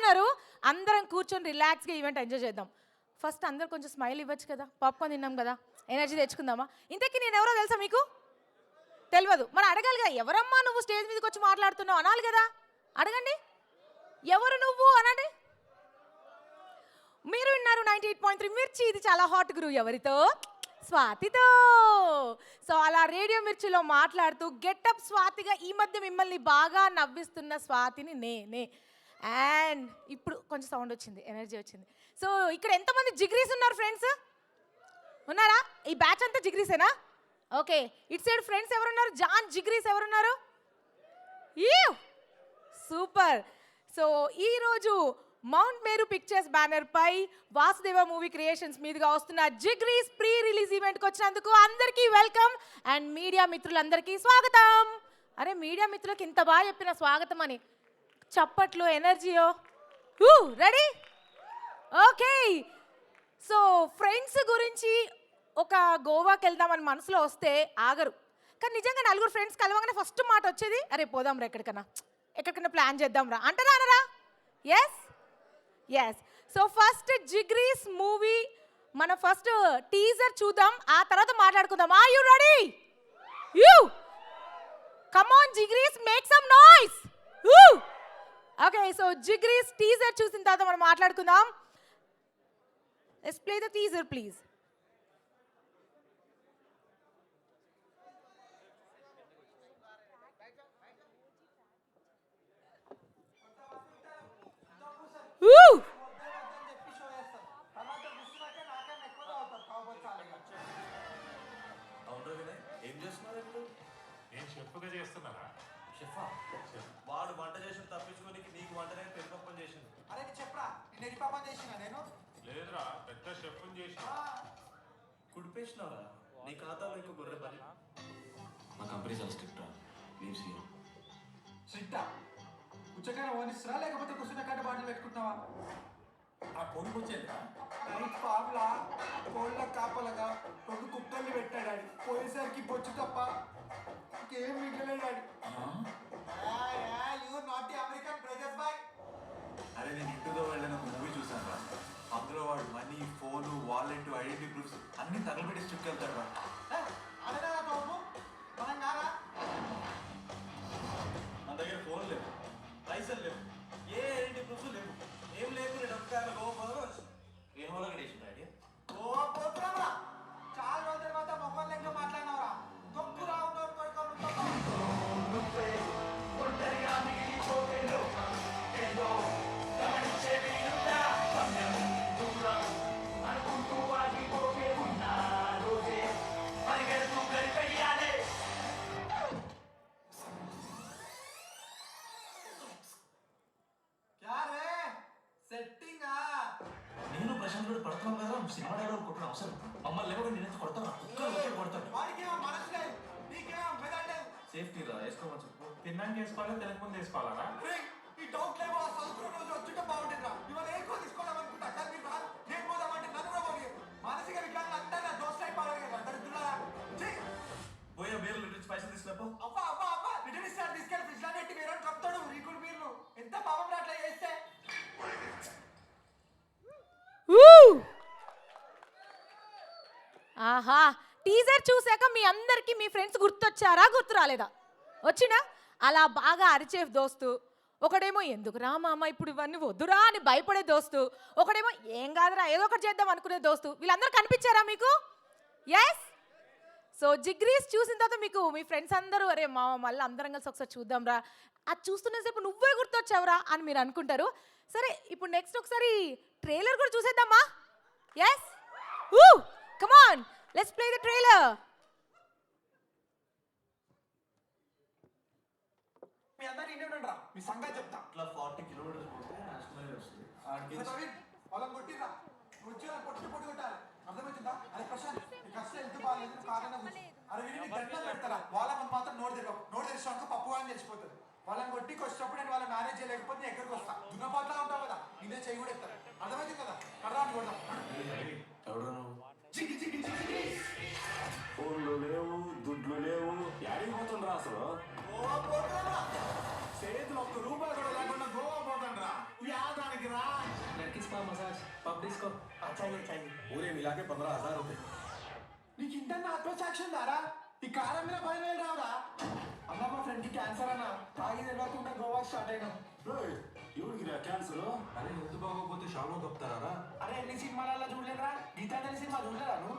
ఉన్నారు. అందరం కూర్చొని రిలాక్స్గా ఈవెంట్ ఎంజాయ్ చేద్దాం. ఫస్ట్ అందరు కొంచెం స్మైల్ ఇవ్వచ్చు కదా, పాప్కార్న్ తిన్నాం కదా, ఎనర్జీ తెచ్చుకుందామా. ఇంతకీ నేను ఎవరో తెలుసా మీకు? తెలియదు. మరి అడగాలి కదా, ఎవరమ్మా నువ్వు స్టేజ్ మీదకి వచ్చి మాట్లాడుతున్నావు అనాలి కదా. అడగండి, ఎవరు నువ్వు అనండి. మీరు విన్నారు 98.3 మిర్చి. ఇది చాలా హాట్ గురు. ఎవరితో? స్వాతితో. సో అలా రేడియో మిర్చిలో మాట్లాడుతూ గెటప్ స్వాతిగా ఈ మధ్య మిమ్మల్ని బాగా నవ్విస్తున్న స్వాతిని నేనే. అండ్ ఇప్పుడు కొంచెం సౌండ్ వచ్చింది, ఎనర్జీ వచ్చింది. సో ఇక్కడ ఎంతమంది జిగ్రీస్ ఉన్నారు ఫ్రెండ్స్? ఉన్నారా? ఈ బ్యాచ్ అంతా జిగ్రీసేనా? ఓకే, ఇట్ సైడ్ ఫ్రెండ్స్ ఎవరున్నారు? జాన్ జిగ్రీస్ ఎవరున్నారు? సూపర్. సో ఈరోజు మౌంట్ మేరు పిక్చర్స్ బ్యానర్ పై వాసుదేవ మూవీ క్రియేషన్స్ మీదుగా వస్తున్న జిగ్రీస్ ప్రీ రిలీజ్ ఈవెంట్కి వచ్చినందుకు అందరికీ వెల్కమ్. అండ్ మీడియా మిత్రులందరికీ స్వాగతం. అరే మీడియా మిత్రులకి ఇంత బాగా చెప్పిన స్వాగతం అని చప్పట్లు, ఎనర్జీయో. రెడీ? ఓకే. సో ఫ్రెండ్స్ గురించి ఒక గోవాకి వెళ్దామని మనసులో వస్తే ఆగరు. కానీ నిజంగా నలుగురు ఫ్రెండ్స్ కలవగానే ఫస్ట్ మాట వచ్చేది, అరే పోదాం రా, ఎక్కడికన్నా ప్లాన్ చేద్దాం రా అంటారా అనరా? Yes yes. So first Jigris movie మన ఫస్ట్ టీజర్ చూద్దాం, ఆ తర్వాత మాట్లాడుకుందాం. Are you ready? Come on Jigris, make some noise. Okay, so Jigris teaser చూసిన తర్వాత మనం మాట్లాడుకుందాం. Let's play the teaser please. వాడు వంట చేసి తప్పించుకొని నీకు వంట నేను పెద్ద పప్పం చేసింది. అరే చెప్పరా, నేను ఎన్ని పాపం చేసిన? నేను లేదురా, పెద్ద షెఫ్ చేసిన. కుడిపేసినవరా నీ ఖాతాలో ఇంకో గొర్రె పని. మా కంపెనీ చాలా స్ట్రిక్ట్ రా, లీవ్స్ హియర్. స్ట్రిక్టా? ఉచ్చకాయ ఓనిస్తారా లేకపోతే కూర్చున్న కాడ బాటిల్ పెట్టుకుంటున్నావా? ఆ కొడుకు వచ్చేదిరా నైట్ ఫామ్లా కోళ్ళ కాపలగా రెండు కుక్కల్ని పెట్టాడు. పోయేసరికి బొచ్చు తప్ప ఇంకేం మిగలేడాడు. American brothers bye. అరే నేను ఇంటితో వెళ్ళిన ఒక మూవీ చూసాను రా, అందులో వాడు money, phone, wallet, identity proofs అన్ని తగలబెట్టి స్ట్రిక్ట్ వెళ్తాడు రా. అదే బాబు, మనం కాదా? మన దగ్గర ఫోన్ లేవు, పైసలు లేవు, ఏ ఐడెంటిటీ ప్రూఫ్స్ లేవు, ఏం లేవు. నేను ఒక్కసారి ఏం హోలో గడేసింది ఐడియా. ఓ పోతురా, చాలా రోజుల తర్వాత మొబైల్ లెక్క మాట్లాడినవరా. తొక్కురా ఉన్నోరు పడుకోను నేను ప్రశాంత్ కూడా పడుతున్నాం కదా, సినిమా డైలాగ్ కొట్టిన అవసరం మమ్మల్ని లేవు, నేను కొడతాను, కొడతాను. సేఫ్టీ రా, వేసుకోమని చెప్పు. తిన్నాక వేసుకోవాలా, తినక ముందు వేసుకోవాలా? ఈ డౌట్ లేవో ఆ సంవత్సరం రోజు వచ్చుంటే బాగుంటుందిరా. ఇవాళ ఏం తీసుకోవాలని అనుకుంటా, కానీ మీరు రాదు. నేను పోదామంటే నన్ను కూడా పోయి మానసిక వికలాంగులు అంతా నా దోస్తు అయిపోవాలి కదా. దరిద్రులారా, పోయా బీర్లు నుంచి పైసలు తీసుకురాపో. అబ్బా అబ్బా అబ్బా, రిటర్న్ ఇస్తాడు, తీసుకెళ్ళి ఫ్రిడ్జ్ లో పెట్టి మీరు కప్తాడు. రీకుడు బీర్లు ఎంత పాపం అట్లా చేస్తే. ఆహా, టీజర్ చూసాక మీ అందరికి మీ ఫ్రెండ్స్ గుర్తొచ్చారా, గుర్తు రాలేదా? వచ్చినా అలా బాగా అరిచే దోస్తు, ఒకడేమో ఎందుకు రా మామ ఇప్పుడు ఇవన్నీ వద్దురా అని భయపడే దోస్తు, ఒకడేమో ఏం కాదురా ఏదో ఒకటి చేద్దాం అనుకునే దోస్తు. వీళ్ళందరూ కనిపించారా మీకు? ఎస్. సో జిగ్రీస్ చూసిన తర్వాత మీకు మీ ఫ్రెండ్స్ అందరూ అరే మామ మళ్ళీ అందరం కలిసి ఒకసారి చూద్దాం రా, అది చూస్తున్నసేపు నువ్వే గుర్తొచ్చావురా అని మీరు అనుకుంటారు. సరే ఇప్పుడు నెక్స్ట్ ఒకసారి ట్రైలర్ కూడా చూసేద్దామా? Yes, come on, let's play the trailer. మీ అందరూ ఇండియన్ రా, మీ సంగతి చెప్తా. ఇట్లా 40 కిలోమీటర్స్ పోతే నేషనల్ హైవే వస్తుంది. వాళ్ళని కొట్టిరా, వచ్చి పొట్టి పొట్టి కొట్టాలి. అర్థమవుతుందా? అరే ప్రశాంత్, నీకు అసలు ఎంత బాగాలేదు, కాదన్నా కూర్చో. అరే వీడిని గంటలు పెడతారా, వాళ్ళ మంది మాత్రం నోటు తెరవు. నోటు తెరిచాక పప్పు అని తెలిసిపోతుంది. వాళ్ళని కొట్టికి వచ్చేటప్పుడు నేను వాళ్ళని మేనేజ్ చేయలేకపోతే నేను ఎక్కడికి వస్తా. దున్నపాట్లా ఉంటావు కదా, ఇదే చేయి కూడా ఎత్తారు. అర్థమవుతుంది కదా? కడరాని కొడదాం. ఎవరు ఫోన్లు లేవు, దుడ్లు లేవు, యాడికి పోతుండ్రా అసలు? చేతులు ఒక్క రూపాయలు కూడా లేకుండా గోవా పోతాండ్రా. యాదానికి चाहिए चाहिए पूरे मिला के 15,000 रुपए। నీకు ఇంటర్న ఆత్మసాక్ష్యం దారా ఈ కారం మీద 10,000 రావురా అన్న మా ఫ్రెండ్కి క్యాన్సర్ అన్న తాగి తెలియకుండా గోవా స్టార్ట్ అయినాం ఎవరికి క్యాన్సర్? అరే హెల్త్ బాగోకపోతే షాలో కప్తారా? అరే ఎన్ని సినిమాలలో చూడలేదురా గీతాంజలి సినిమా చూడలేదా నువ్వు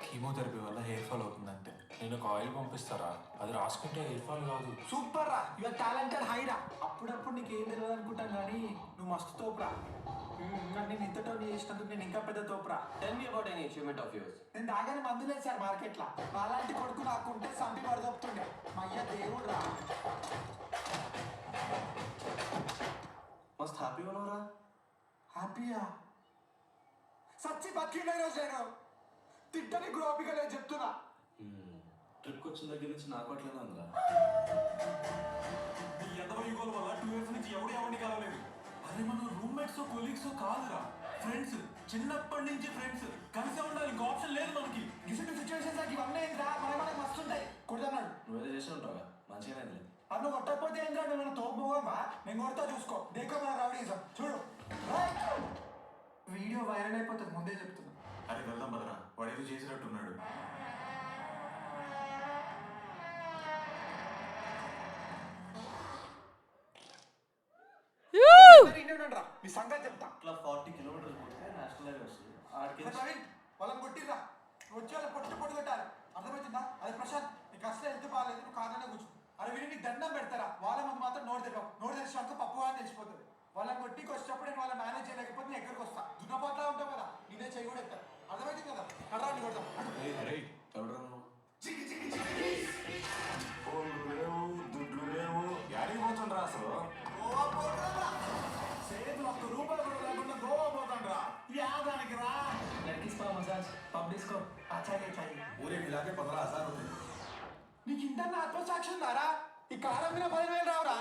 కీమోథెరపీ వల్ల హెయిర్ ఫాల్ అవుతుందంటే నేను ఒక ఆయిల్ పంపిస్తారా? అది రాసుకుంటే హెయిర్ ఫాల్ కాదు. సూపర్ రా యువర్ టాలెంటెడ్ హైరా అప్పుడప్పుడు నీకు ఏం తెలియదు అనుకుంటాను కానీ నువ్వు మస్తు తోపురా నేను ఇంతటో నీ చేసినందుకు నేను ఇంకా పెద్ద తోపురా Tell me about any achievement of yours. నేను దాగానే మందు లేదు సార్ మార్కెట్లో అలాంటి కొడుకు నాకుంటే సంపి పడదొప్పుతుండే మా అయ్య దేవుడు రా Must happy ఉన్నారా? హ్యాపీయా సచ్చి బతికిండే రోజు నేను తిట్టని గ్రోపిక నేను చెప్తున్నా ట్రిప్కి వచ్చిన దగ్గర నుంచి నాకు అట్లనే ఉందిరా. ఈ ఎంతలో యుగాల వల్ల 2 ఇయర్స్ నుంచి ఎవరిని కలవలేదు. అరే మన రూమ్మేట్స్ కొలీగ్స్ కాదురా, ఫ్రెండ్స్. చిన్నప్పటి నుంచి ఫ్రెండ్స్ కలిసే ఉండాలి, ఇంకో ఆప్షన్ లేదు మనకి. ఇటువంటి సిచ్యువేషన్స్ నాకు ఇవన్నీ ఏంట్రా మనకి మస్తు ఉంటాయి కొడుతున్నాడు నువ్వేదో చేసి ఉంటావా? మంచిగానే లేదు. అన్ను కొట్టకపోతే ఏంట్రా మేము తోపుగా నేను కొడతా చూసుకో దేకో మన రౌడీజం చూడు వీడియో వైరల్ అయిపోతుంది ముందే చెప్తున్నా అరే వెళ్దాం బదరా, వాడు ఏదో చేసినట్టున్నాడు. రా మీ సంగతి చెప్తా ఇట్లా 40 కిలోమీటర్స్ పోతే నేషనల్ హైవే వస్తుంది. ఆడికి ప్రవీణ్ వాళ్ళని కొట్టిర్రా వచ్చి వాళ్ళ పొట్టు కొట్టాలి అర్థమవుతుందా అది ప్రశాంత్ నీకు అసలు హెల్త్ బాగాలేదు నువ్వు కాదనే కూర్చో అరే వీడిని నీకు దండం పెడతారా వాళ్ళ ముందు మాత్రం నోరు తెరవు నోరు తెరిచాక పప్పు అని తెలిసిపోతుంది వాళ్ళని కొట్టికి వచ్చేటప్పుడు నేను వాళ్ళ మేనేజ్ చేయలేకపోతే నేను ఎక్కడికి వస్తా దున్నపోట్లా ఉంటావు కదా నేనే చేయి కూడా ఎత్తా అర్థమవుతుంది కదా అర్థం కొడతాం అరే ఎవడరా నువ్వు? దుడ్లు లేవు, యాడికి పోతుండ్రా అసలు? గోవా పోతారా సేతులు ₹1 కూడా లేకుండా గోవా పోతాండ్రా యాదానికి రా lucky spa massage pub disco. చాయే చాయే पूरे मिला के 15,000 रुपए। నీకు ఇంటర్న ఆత్మసాక్ష్యం దారా ఈ కారం మీద 10,000 రావురా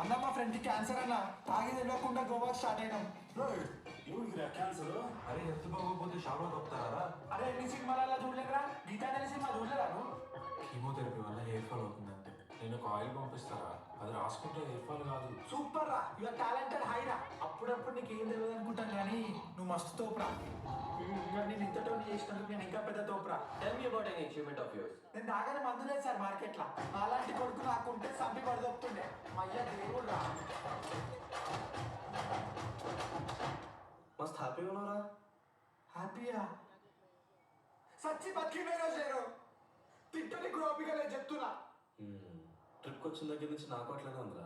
అన్న మా ఫ్రెండ్కి క్యాన్సర్ అన్న తాగి తెలియకుండా గోవా స్టార్ట్ అయినాం ఎవరికి క్యాన్సర్? అరే హెల్త్ బాగోకపోతే షాలో కప్తారా? అరే ఎన్ని సినిమాలలో చూడలేదురా గీతాంజలి సినిమా చూడలేదా నువ్వు కీమోథెరపీ వల్ల హెయిర్ ఫాల్ అవుతుందంటే నేను ఒక ఆయిల్ పంపిస్తారా? అది రాసుకుంటే హెయిర్ ఫాల్ కాదు. సూపర్ రా యువర్ టాలెంటెడ్ హైరా అప్పుడప్పుడు నీకు ఏం తెలియదు అనుకుంటాను కానీ నువ్వు మస్తు తోపురా నేను ఇంతటో నీ చేసినందుకు నేను ఇంకా పెద్ద తోపురా Tell me about any achievement of yours. నేను దాగానే మందు లేదు సార్ మార్కెట్లో అలాంటి కొడుకు నాకుంటే సంపి పడదొప్పుతుండే మా అయ్య దేవుడు రా Must happy ఉన్నారా? హ్యాపీయా సచ్చి బతికిండే రోజు నేను తిట్టని గ్రోపిక నేను చెప్తున్నా ట్రిప్కి వచ్చిన దగ్గర నుంచి నాకు అట్లనే ఉందిరా.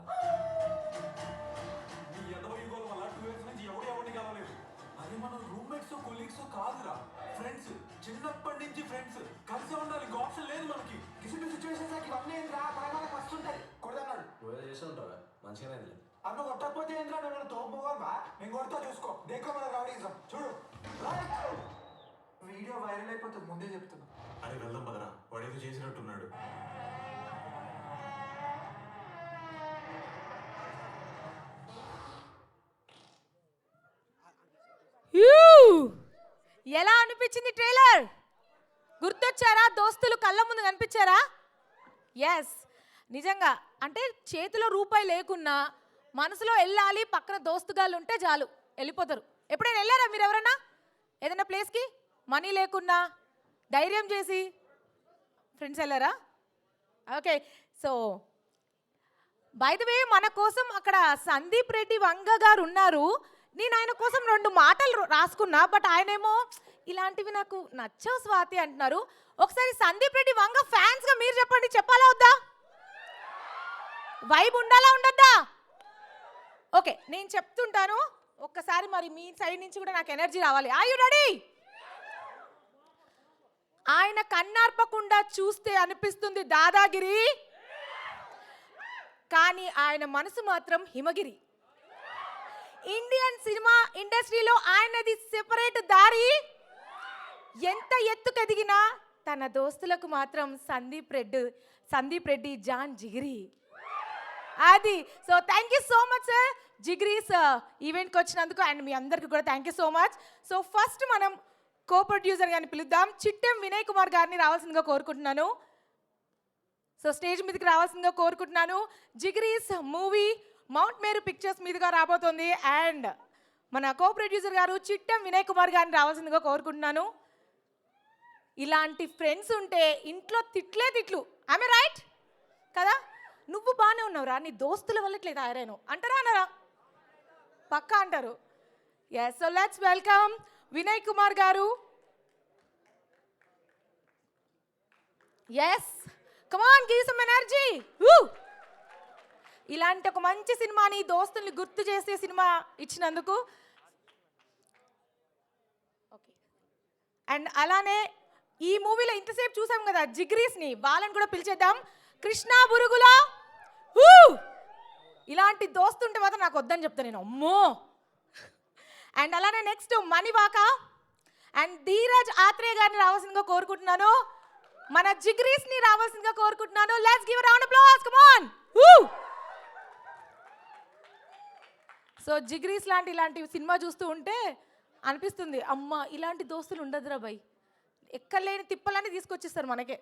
ఈ ఎంతలో యుగాల వల్ల 2 ఇయర్స్ నుంచి ఎవరిని కలవలేదు. అరే మన రూమ్మేట్స్ కొలీగ్స్ కాదురా, ఫ్రెండ్స్. చిన్నప్పటి నుంచి ఫ్రెండ్స్ కలిసే ఉండాలి, ఇంకో ఆప్షన్ లేదు మనకి. ఇటువంటి సిచ్యువేషన్స్ నాకు ఇవన్నీ ఏంట్రా మనకి మస్తు ఉంటాయి కొడుతున్నాడు నువ్వేదో చేసి ఉంటావా? మంచిగానే లేదు. అన్ను కొట్టకపోతే ఏంట్రా మేము తోపుగా నేను కొడతా చూసుకో దేకో మన రౌడీజం చూడు వీడియో వైరల్ అయిపోతుంది ముందే చెప్తున్నా అరే వెళ్దాం బదరా, వాడు ఏదో చేసినట్టున్నాడు. ఎలా అనిపించింది ట్రైలర్? గుర్తొచ్చారా? దోస్తులు కళ్ళ ముందు కనిపించారా? ఎస్, నిజంగా అంటే చేతిలో రూపాయి లేకున్నా మనసులో వెళ్ళాలి, పక్కన దోస్తుగాళ్ళు ఉంటే చాలు వెళ్ళిపోతారు. ఎప్పుడైనా వెళ్ళారా మీరు ఎవరన్నా ఏదైనా ప్లేస్కి? మనీ లేకున్నా ధైర్యం చేసి ఫ్రెండ్స్ వెళ్ళారా? Okay, so by the way మన కోసం అక్కడ సందీప్ రెడ్డి వంగ గారు ఉన్నారు. నేను ఆయన కోసం 2 మాటలు రాసుకున్నా, బట్ ఆయనేమో ఇలాంటివి నాకు నచ్చవు స్వాతి అంటున్నారు. ఒకసారి సందీప్ రెడ్డి వంగ ఫ్యాన్స్గా మీరు చెప్పండి, చెప్పాలా వద్దా? వైబ్ ఉండాలా ఉండద్దా? ఓకే, నేను చెప్తుంటాను ఒక్కసారి, మరి మీ సైడ్ నుంచి కూడా నాకు ఎనర్జీ రావాలి. Are you ready? ఆయన కన్నార్పకుండా చూస్తే అనిపిస్తుంది దాదాగిరి, కానీ ఆయన మనసు మాత్రం హిమగిరి. ఇండియన్ సినిమా ఇండస్ట్రీలో ఆయనది సెపరేట్ దారి. ఎంత ఎత్తుకెదిగినా తన దోస్తులకు మాత్రం సందీప్ రెడ్డి జాన్ జిగిరి అది. So thank you so much sir Jigris ఈవెంట్కి వచ్చినందుకు, అండ్ మీ అందరికీ కూడా thank you so much. So first మనం కో ప్రొడ్యూసర్ గారిని పిలుద్దాం. చిట్టెం వినయ్ కుమార్ గారిని రావాల్సిందిగా కోరుకుంటున్నాను. సో స్టేజ్ మీదకి రావాల్సిందిగా కోరుకుంటున్నాను. జిగ్రీస్ మూవీ మౌంట్ మేరు పిక్చర్స్ మీదుగా రాబోతుంది, అండ్ మన కో ప్రొడ్యూసర్ గారు చిట్టం వినయ్ కుమార్ గారిని రావాల్సిందిగా కోరుకుంటున్నాను. ఇలాంటి ఫ్రెండ్స్ ఉంటే ఇంట్లో తిట్లు ఆమె రైట్ కదా. నువ్వు బాగానే ఉన్నావురా, నీ దోస్తుల వల్ల ఇట్లా తయారాను అంటారా అన్నారా? పక్కా అంటారు. Yes, so let's welcome Vinay Kumar గారు. Yes, come on, give some energy. ఇలాంటి ఒక మంచి సినిమాని దోస్తుల్ని గుర్తు చేసే సినిమా ఇచ్చినందుకు. ఓకే, అండ్ అలానే ఈ మూవీలో ఇంతసేపు చూసాం కదా జిగ్రీస్ని, వాళ్ళని కూడా పిలిచేద్దాం. కృష్ణ బురుగులా, ఇలాంటి దోస్తు ఉంటే మాత్రం నాకు వద్దని చెప్తాను నేను, అమ్మో. అండ్ అలానే నెక్స్ట్ మణివాక అండ్ ధీరజ్ ఆత్రేయ గారిని రావాల్సిందిగా కోరుకుంటున్నాను. మన జిగ్రీస్ని రావాల్సిందిగా కోరుకుంటున్నాను. Let's give a round of applause, come on. So Jigris ఇలాంటి సినిమా చూస్తూ ఉంటే అనిపిస్తుంది, అమ్మ ఇలాంటి దోస్తులు ఉండదురా భయ్, ఎక్కలేని తిప్పలన్నీ తీసుకొచ్చిస్తారు మనకే.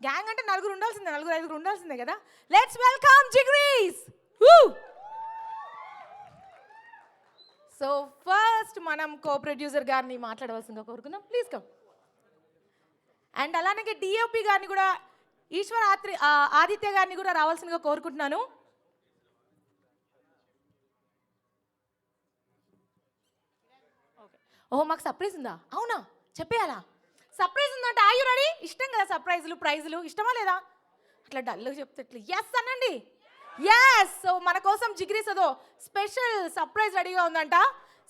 గ్యాంగ్ అంటే నలుగురు ఉండాల్సిందే, నలుగురు ఐదుగురు ఉండాల్సిందే కదా. Let's welcome జిగ్రీస్. సో ఫస్ట్ మనం కో ప్రొడ్యూసర్ గారిని మాట్లాడవలసిందిగా కోరుకుందాం, ప్లీజ్ కమ్. అండ్ అలానే డిఓపి గారిని కూడా, ఈశ్వర్ ఆదిత్య గారిని కూడా రావాల్సిందిగా కోరుకుంటున్నాను. ఓహో, మాకు సర్ప్రైజ్ ఉందా? అవునా, చెప్పేయాలా? సర్ప్రైజ్ ఉందంటే ఆర్ యు రెడీ? ఇష్టం కదా సర్ప్రైజులు, ప్రైజులు ఇష్టమా లేదా? అట్లా డల్గా చెప్తే ఎస్ అనండి. ఎస్, సో మన కోసం జిగ్రీస్ అదో స్పెషల్ సర్ప్రైజ్ రెడీగా ఉందంట.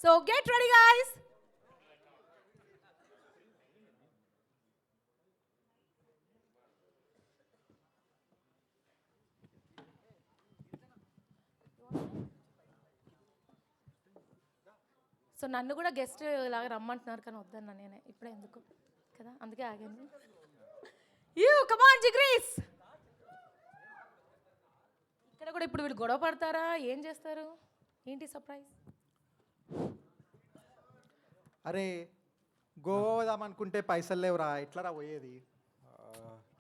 So get ready guys. So నన్ను కూడా గెస్ట్ లాగా రమ్మంటున్నారు కానీ వద్దన్నా నేనే, ఇప్పుడే ఎందుకు కదా, అందుకే ఆగాను. You come on జిగ్రీస్. ఇక్కడ కూడా ఇప్పుడు వీళ్ళు గొడవ పడతారా, ఏం చేస్తారు, ఏంటి సర్ప్రైజ్? అరే గోవా పోదామనుకుంటే పైసలు లేవురా, ఎట్లా రా పోయేది?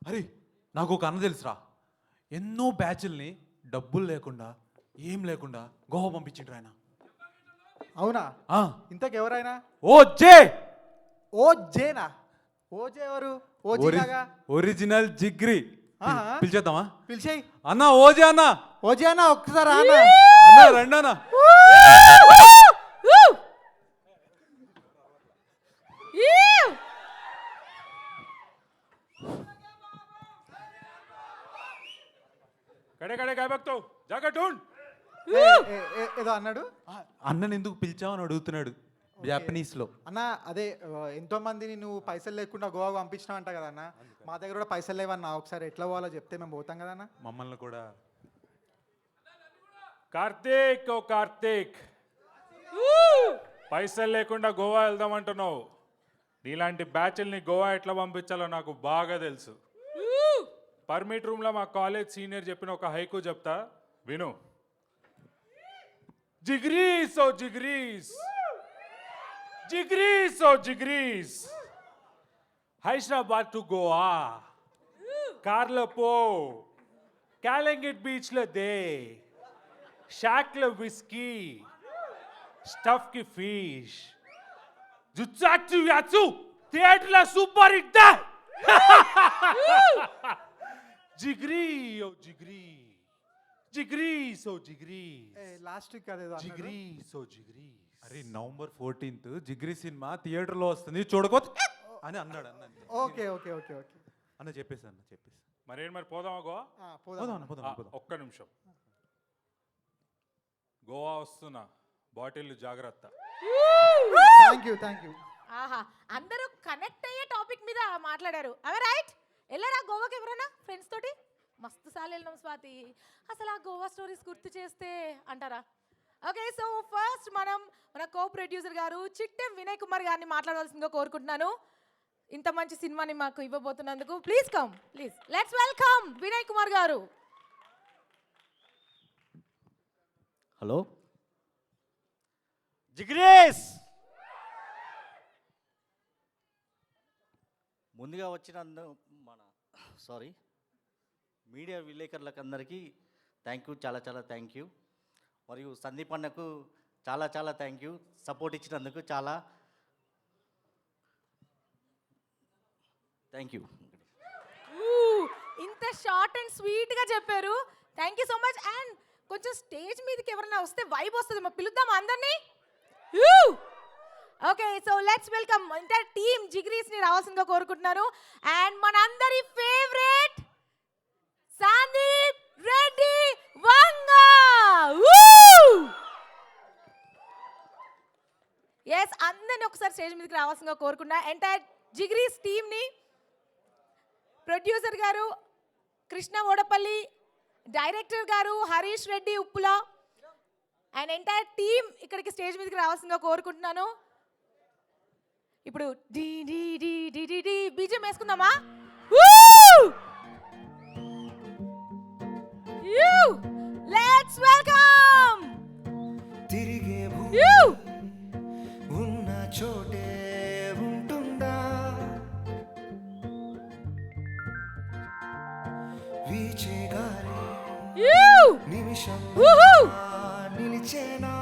అరే నాకు ఒక అన్న తెలుసురా, ఎన్నో బ్యాచ్ల్ని డబ్బులు లేకుండా ఏం లేకుండా గోవా పంపించిండ్రు ఆయన. అవునా? ఇంతకెవరైనా? ఓ జే. ఓ జేనా? ఓజే ఎవరు? ఓజేగా ఒరిజినల్ జిగ్రీ. పిలిచేద్దామా? పిలిచేయి అన్న, ఓజే అన్న. ఓజే అన్న ఒక్కసారి అన్న. అన్న రండి అన్న. కడే కడే काय बघतो जागा ढूंढ. ఏదో అన్నాడు. అన్నని ఎందుకు పిలిచావు అని అడుగుతున్నాడు జాపనీస్ లో. అన్న అదే ఎంతో మందిని నువ్వు పైసలు లేకుండా గోవా పంపించినావు అంట కదా అన్న. మా దగ్గర కూడా పైసలు లేవన్నా, ఒకసారి ఎట్లా పోవాలో చెప్తే మేము పోతాం కదా అన్న. మమ్మల్ని కూడా. కార్తీక్, ఓ కార్తీక్, పైసలు లేకుండా గోవా వెళ్దామంటున్నావు. నీలాంటి బ్యాచ్ల్ని గోవా ఎట్లా పంపించాలో నాకు బాగా తెలుసు. పర్మిట్ రూమ్లో మా కాలేజ్ సీనియర్ చెప్పిన ఒక హైకు చెప్తా విను. జిగ్రీస్ ఓ జిగ్రీస్, జిగ్రీస్ ఓ జిగ్రీస్, హైదరాబాద్ టు గోవా కార్లో పో, క్యాలంగిట్ బీచ్లో దే, షాక్లో విస్కీ, స్టఫ్కి ఫిష్, జుచ్చాచు యాచు థియేటర్లో సూపర్ హిట్ దా. జిగ్రీ ఓ జిగ్రీ, జిగ్రీస్ ఓ జిగ్రీస్, లాస్ట్ వీక్ అదేదో అన్నాడు. జిగ్రీస్ ఓ జిగ్రీస్. అరే November 14th జిగ్రీ సినిమా థియేటర్లో వస్తుంది, చూడకపోతే అని అన్నాడు అన్న. ఓకే ఓకే ఓకే ఓకే అన్న చెప్పేసి మరి పోదామా గోవా? పోదాం. ఒక్క నిమిషం. గోవా వస్తున్నా, బాటిల్ జాగ్రత్త. Thank you. ఆహా, అందరూ కనెక్ట్ అయ్యే టాపిక్ మీద మాట్లాడారు. అవే రైట్. వెళ్ళారా గోవాకి ఎవరైనా ఫ్రెండ్స్ తోటి? మస్తు సార్లు వెళ్ళినాం స్వాతి. అసలు ఆ గోవా స్టోరీస్ గుర్తు చేస్తే అంటారా? ఓకే, సో ఫస్ట్ మన కో ప్రొడ్యూసర్ గారు చిట్టెం వినయ్ కుమార్ గారిని మాట్లాడవలసిందిగా కోరుకుంటున్నాను. ఇంత మంచి సినిమాని మాకు ఇవ్వబోతున్నందుకు please come, please let's welcome Vinay Kumar గారు. హలో జిగ్రీస్, ముందుగా వచ్చిన మీడియా విలేకరులకు అందరికీ థ్యాంక్ యూ, చాలా థ్యాంక్ యూ. మరియు సందీప్ అన్నకు చాలా చాలా థ్యాంక్ యూ సపోర్ట్ ఇచ్చినందుకు చాలా థ్యాంక్ యూ. ఇంత షార్ట్ అండ్ స్వీట్గా చెప్పారు. Thank you so much. And కొంచెం స్టేజ్ మీదకి ఎవరైనా వస్తే వైబ్ వస్తుంది, మా పిలుద్దాం అందరినీ. Okay, so let's welcome entire team జిగ్రీస్ని రావాల్సిందిగా కోరుకుంటున్నాను. అండ్ మనందరి ఫేవరెట్ సందీప్ రెడ్డి వంగ. ఎస్, అందరిని ఒకసారి స్టేజ్ మీదకి రావాల్సిందిగా కోరుకున్నా. ఎంటైర్ జిగ్రీస్ టీమ్ని, ప్రొడ్యూసర్ గారు కృష్ణ ఓడపల్లి, డైరెక్టర్ గారు Harish Reddy Uppula, and entire team ఇక్కడికి స్టేజ్ మీదకి రావాల్సిందిగా కోరుకుంటున్నాను. ఇప్పుడు డి డి డి డి డి డి బీజం వేసుకుందామా? Let's welcome. తిరిగే ఉన్న చోటే ఉంటుందా, వీచే గాలి నిమిషం నిలిచేనా,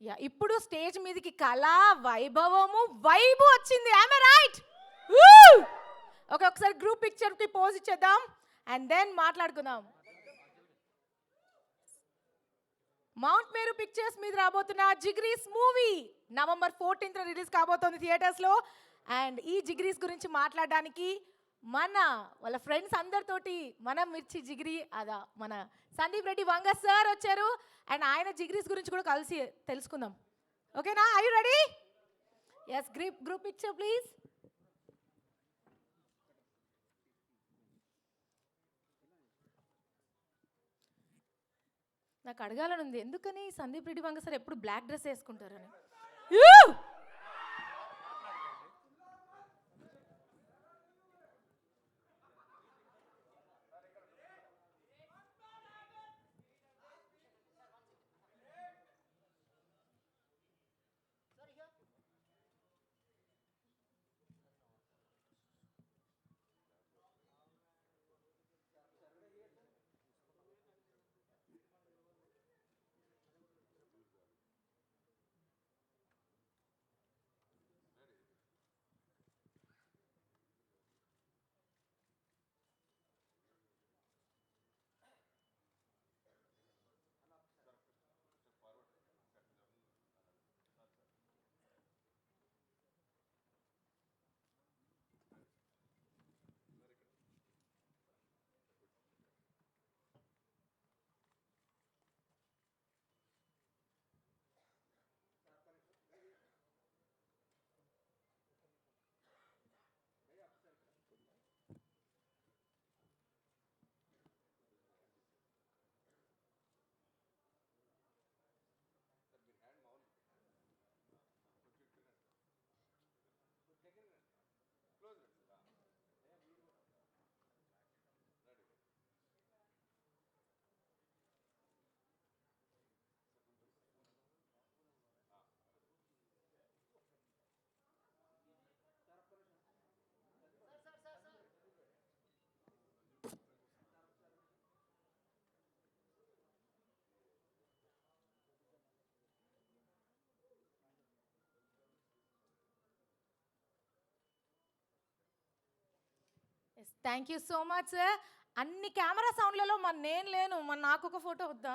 యా, ఇప్పుడు స్టేజ్ మీదకి కళా వైభవము వైబు వచ్చింది. I'm right? ఓకే, ఒకసారి గ్రూప్ పిక్చర్కి పోజ్ ఇచ్చేద్దాం అండ్ దెన్ మాట్లాడుకుందాం. మౌంట్ మేరు పిక్చర్స్ మీద రాబోతున్న జిగ్రీస్ మూవీ నవంబర్ 14th రిలీజ్ కాబోతోంది థియేటర్స్లో. అండ్ ఈ జిగ్రీస్ గురించి మాట్లాడడానికి వాళ్ళ ఫ్రెండ్స్ అందరితోటి మన మిర్చి జిగ్రీ అదా మన సందీప్ రెడ్డి వంగ సార్ వచ్చారు. అండ్ ఆయన జిగ్రీస్ గురించి కూడా కలిసి తెలుసుకుందాం. ఓకేనా? Are you ready? Yes, group picture please. నాకు అడగాలని ఉంది, ఎందుకని సందీప్ రెడ్డి వంగ సార్ ఎప్పుడు బ్లాక్ డ్రెస్ వేసుకుంటారని. Thank you so much sir. అన్ని కెమెరా సౌండ్లలో నేను లేను, నాకు ఒక ఫోటో వద్దా?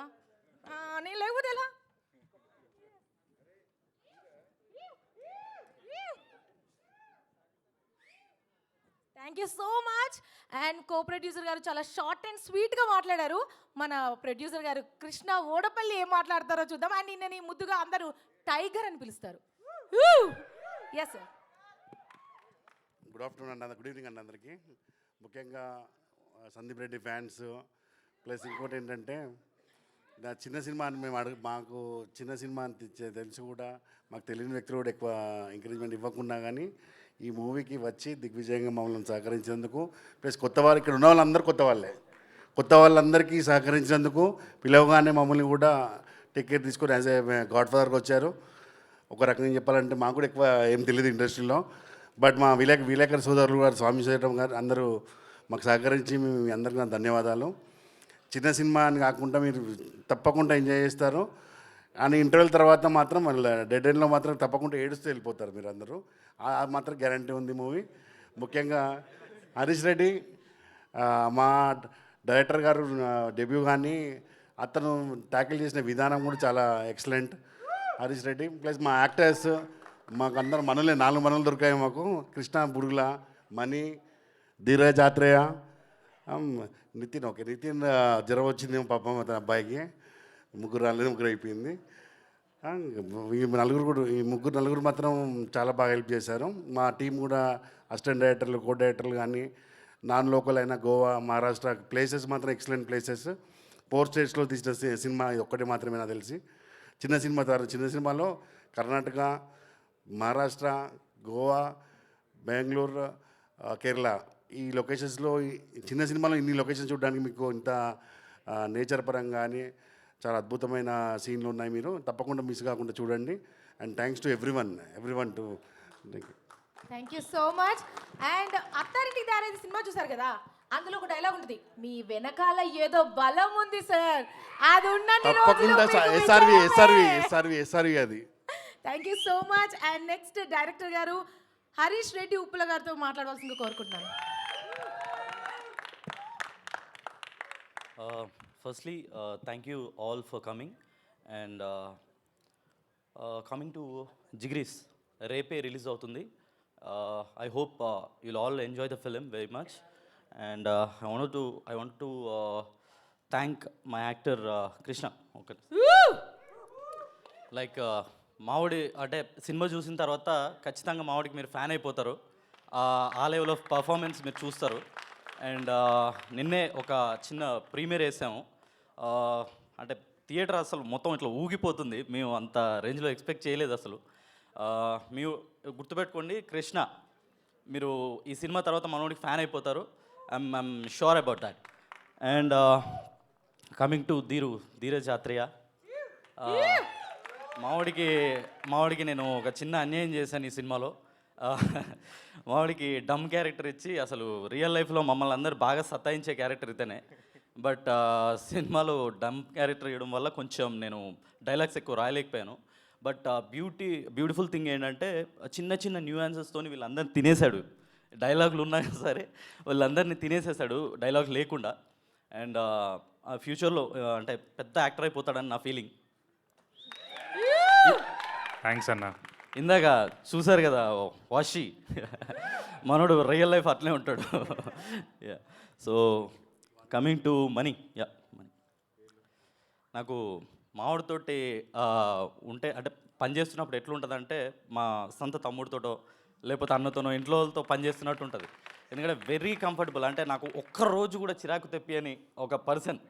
నేను లేకపోతే ఎలా? Thank you so much. And co producer గారు చాలా షార్ట్ అండ్ స్వీట్గా మాట్లాడారు. మన ప్రొడ్యూసర్ గారు కృష్ణ ఓడపల్లి ఏం మాట్లాడతారో చూద్దాం. అండ్ నిన్నని ముద్దుగా అందరూ టైగర్ అని పిలుస్తారు. Yes sir. గుడ్ ఆఫ్టర్నూన్ అండి, గుడ్ ఈవినింగ్ అండి అందరికీ. ముఖ్యంగా సందీప్ రెడ్డి ఫ్యాన్స్ ప్లస్ ఇంకోటి ఏంటంటే నా చిన్న సినిమా అని మాకు చిన్న సినిమా అని తెలిసి కూడా మాకు తెలియని వ్యక్తులు కూడా ఎక్కువ ఎంకరేజ్మెంట్ ఇవ్వకుండా కానీ ఈ మూవీకి వచ్చి దిగ్విజయంగా మమ్మల్ని సహకరించినందుకు ప్లస్ కొత్త వాళ్ళు ఇక్కడ ఉన్న వాళ్ళందరూ కొత్త వాళ్ళందరికీ సహకరించినందుకు పిలవగానే మమ్మల్ని కూడా టికెట్ తీసుకొని యాజ్ ఏ గాడ్ ఫాదర్కి వచ్చారు. ఒక రకంగా చెప్పాలంటే మాకు కూడా ఎక్కువ ఏం తెలియదు ఇండస్ట్రీలో, బట్ మా విలేకరు సోదరులు గారు స్వామి శ్రీరామ్ గారు అందరూ మాకు సహకరించి మీ అందరికీ నా ధన్యవాదాలు. చిన్న సినిమా అని కాకుండా మీరు తప్పకుండా ఎంజాయ్ చేస్తారు. అని ఇంటర్వ్యూల తర్వాత మాత్రం మళ్ళీ డెడ్ ఎండ్లో మాత్రం తప్పకుండా ఏడుస్తూ వెళ్ళిపోతారు మీరు అందరూ. అది మాత్రం గ్యారంటీ ఉంది మూవీ. ముఖ్యంగా హరీష్ రెడ్డి మా డైరెక్టర్ గారు డెబ్యూ కానీ అతను ట్యాకిల్ చేసిన విధానం కూడా చాలా ఎక్సలెంట్. హరీష్ రెడ్డి ప్లస్ మా యాక్టర్స్ మాకు అందరు మనులే 4 మనులు దొరికాయి మాకు. కృష్ణ బురుగుల, మణి, ధీరజ్ ఆత్రేయ, నితిన్. ఓకే, నితిన్ జ్వరం వచ్చిందేమో పాపం అతని అబ్బాయికి. ముగ్గురు రాలేదు, ముగ్గురు అయిపోయింది. ఈ ముగ్గురు నలుగురు మాత్రం చాలా బాగా హెల్ప్ చేశారు. మా టీం కూడా అసిస్టెంట్ డైరెక్టర్లు, కో డైరెక్టర్లు కానీ నాన్ లోకల్ అయిన గోవా, మహారాష్ట్ర ప్లేసెస్ మాత్రం ఎక్సలెంట్ ప్లేసెస్. 4 స్టేట్స్లో తీసిన సినిమా ఇది ఒక్కటే మాత్రమే నాకు తెలిసి. చిన్న సినిమాలో కర్ణాటక, మహారాష్ట్ర, గోవా, బెంగళూరు, కేరళ ఈ లొకేషన్స్లో చిన్న సినిమాలో ఇన్ని లొకేషన్స్ చూడడానికి మీకు ఇంత నేచర్ పరంగా కానీ చాలా అద్భుతమైన సీన్లు ఉన్నాయి. మీరు తప్పకుండా మిస్ కాకుండా చూడండి. And thanks to everyone to thank you so much. And Attarintiki Daredi సినిమా చూసారు కదా, అందులో ఒక డైలాగ్ ఉంటుంది, మీ వెనకాల ఏదో బలం ఉంది సార్, అది ఉన్నన్ని తప్పకుండా ఎస్ఆర్వి అది. Thank you so much. And next director గారు హరీష్ రెడ్డి ఉప్పుల గారితో మాట్లాడవలసిందిగా కోరుకుంటున్నాను. Firstly, thank you all for coming. And coming to Jigris, రేపే రిలీజ్ అవుతుంది. I hope you'll all enjoy the film very much. And I want to thank my actor Krishna. Okay. Like మావిడి అంటే cinema చూసిన తర్వాత ఖచ్చితంగా మావిడికి మీరు fan అయిపోతారు. ఆ లెవెల్ ఆఫ్ పర్ఫార్మెన్స్ మీరు చూస్తారు. అండ్ నిన్నే ఒక చిన్న ప్రీమియర్ వేసాము. అంటే థియేటర్ అసలు మొత్తం ఇట్లా ఊగిపోతుంది. మేము అంత రేంజ్లో ఎక్స్పెక్ట్ చేయలేదు అసలు. మీరు గుర్తుపెట్టుకోండి, కృష్ణ మీరు ఈ సినిమా తర్వాత మనోడికి ఫ్యాన్ అయిపోతారు. I'm sure about that. And coming to Dheeraj Athreya, మావాడికి నేను ఒక చిన్న అన్యాయం చేశాను ఈ సినిమాలో. మావాడికి డమ్ క్యారెక్టర్ ఇచ్చి అసలు రియల్ లైఫ్లో మమ్మల్ని అందరు బాగా సతాయించే క్యారెక్టర్ ఇతనే. బట్ సినిమాలో డమ్ క్యారెక్టర్ ఇవ్వడం వల్ల కొంచెం నేను డైలాగ్స్ ఎక్కువ రాయలేకపోయాను. బట్ బ్యూటిఫుల్ థింగ్ ఏంటంటే చిన్న చిన్న న్యూయాన్సెస్తో వీళ్ళందరినీ తినేశాడు. డైలాగులు ఉన్నా సరే వాళ్ళందరినీ తినేసేసాడు డైలాగ్ లేకుండా. అండ్ ఫ్యూచర్లో అంటే పెద్ద యాక్టర్ అయిపోతాడని నా ఫీలింగ్. థ్యాంక్స్ అన్న. ఇందాక చూసారు కదా వాషి, మనోడు రియల్ లైఫ్ అట్లే ఉంటాడు. So coming to money, money నాకు మావాడితోటి ఉంటే అంటే పని చేస్తున్నప్పుడు ఎట్లుంటుందంటే మా సొంత తమ్ముడితోటో లేకపోతే అన్నతోనో ఇంట్లో వాళ్ళతో పని చేస్తున్నట్టు ఉంటుంది. ఎందుకంటే వెరీ కంఫర్టబుల్. అంటే నాకు ఒక్కరోజు కూడా చిరాకు తెప్పి అని ఒక పర్సన్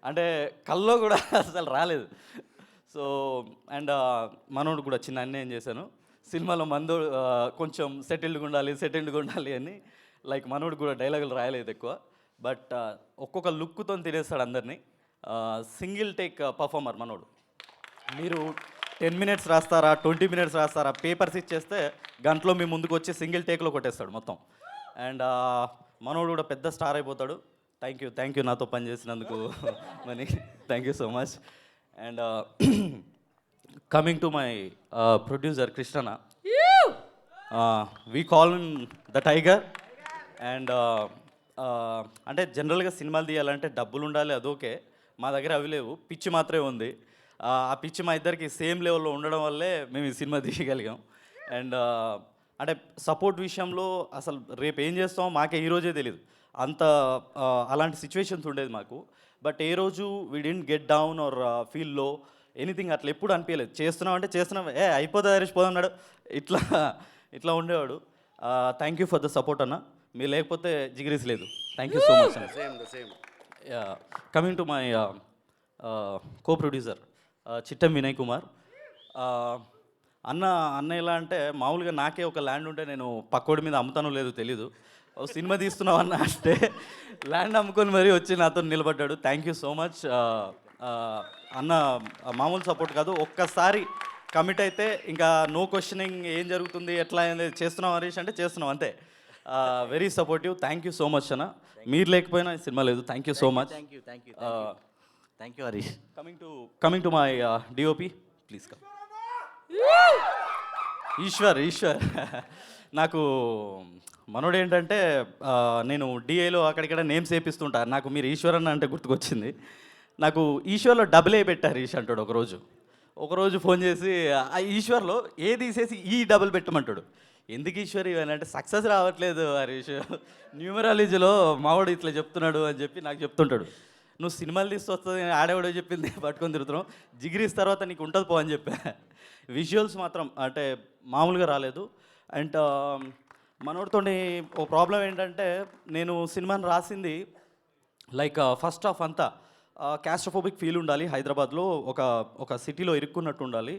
అంటే కల్లో కూడా అసలు రాలేదు. సో అండ్ మనోడు కూడా చిన్న అన్యాయం చేశాను సినిమాలో. మందోడు కొంచెం సెటిల్డ్గా ఉండాలి అని లైక్ మనోడు కూడా డైలాగులు రాయలేదు ఎక్కువ. బట్ ఒక్కొక్క లుక్తో తినేస్తాడు అందరినీ. సింగిల్ టేక్ పర్ఫార్మర్ మనోడు. మీరు 10 minutes రాస్తారా, 20 minutes రాస్తారా, పేపర్స్ ఇచ్చేస్తే గంటలో మీ ముందుకు వచ్చి సింగిల్ టేక్లో కొట్టేస్తాడు మొత్తం. అండ్ మనోడు కూడా పెద్ద స్టార్ అయిపోతాడు. థ్యాంక్ యూ నాతో పనిచేసినందుకు Mani. Thank you so much. And coming to my producer Krishnan, we call him the tiger. And అంటే జనరల్గా సినిమాలు తీయాలంటే డబ్బులు ఉండాలి, అదోకే. మా దగ్గర అవి లేవు, పిచ్చి మాత్రమే ఉంది. ఆ పిచ్చి మా ఇద్దరికి సేమ్ లెవెల్లో ఉండడం వల్లే మేము ఈ సినిమా తీయగలిగాం. అండ్ అంటే సపోర్ట్ విషయంలో అసలు రేపు ఏం చేస్తామో మాకే ఈరోజే తెలియదు. అంత అలాంటి సిచ్యువేషన్స్ ఉండేది మాకు. బట్ ఏ రోజు we didn't get down are feel లో ఎనీథింగ్ అట్లా ఎప్పుడు అనిపించలేదు. చేస్తున్నాం అయిపోతుంది హరీష్ పోదన్నాడు, ఇట్లా ఉండేవాడు. Thank you for the support అన్న. మీరు లేకపోతే జిగిరీస్ లేదు. థ్యాంక్ యూ సో మచ్ అన్న. Coming to my co producer Chittam Vinay Kumar. అన్న ఎలా అంటే మామూలుగా నాకే ఒక ల్యాండ్ ఉంటే నేను పక్కోడి మీద అమ్ముతానో లేదో తెలీదు. సినిమా తీస్తున్నావు అన్న అంటే ల్యాండ్ అమ్ముకొని మరీ వచ్చి నాతో నిలబడ్డాడు. థ్యాంక్ యూ సో మచ్ అన్న. మామూలు సపోర్ట్ కాదు, ఒక్కసారి కమిట్ అయితే ఇంకా నో క్వశ్చనింగ్ ఏం జరుగుతుంది ఎట్లా అనేది చేస్తున్నాం హరీష్ అంటే చేస్తున్నాం అంతే. Very supportive. Thank you so much అన్న. మీరు లేకపోయినా ఈ సినిమా లేదు. Thank you so much. Thank you Harish. Coming to my DOP please come. Eshwar నాకు మనోడు ఏంటంటే నేను డిఏలో అక్కడిక్కడ నేమ్స్ వేపిస్తుంటా. నాకు మీరు ఈశ్వర్ అన్న అంటే గుర్తుకొచ్చింది. నాకు ఈశ్వర్లో డబుల్ ఏ పెట్టారు ఈష్ అంటాడు ఒకరోజు ఫోన్ చేసి ఆ ఈశ్వర్లో ఏ తీసేసి ఈ డబుల్ పెట్టమంటాడు. ఎందుకు ఈశ్వర్ ఇవన్నీ అంటే సక్సెస్ రావట్లేదు హరీష్, న్యూమరాలజీలో మావాడు ఇట్లా చెప్తున్నాడు అని చెప్పి నాకు చెప్తుంటాడు. నువ్వు సినిమాలు తీసి వస్తుంది ఆడేవాడో చెప్పింది పట్టుకొని తిరుగుతున్నావు, జిగ్రీస్ తర్వాత నీకు ఉంటుంది పో అని చెప్పా. విజువల్స్ మాత్రం అంటే మామూలుగా రాలేదు. అండ్ మనోడితో ఓ ప్రాబ్లం ఏంటంటే నేను సినిమాని రాసింది లైక్ ఫస్ట్ హాఫ్ అంతా క్యాస్ట్రోఫోబిక్ ఫీల్ ఉండాలి, హైదరాబాద్లో ఒక సిటీలో ఇరుక్కున్నట్టు ఉండాలి.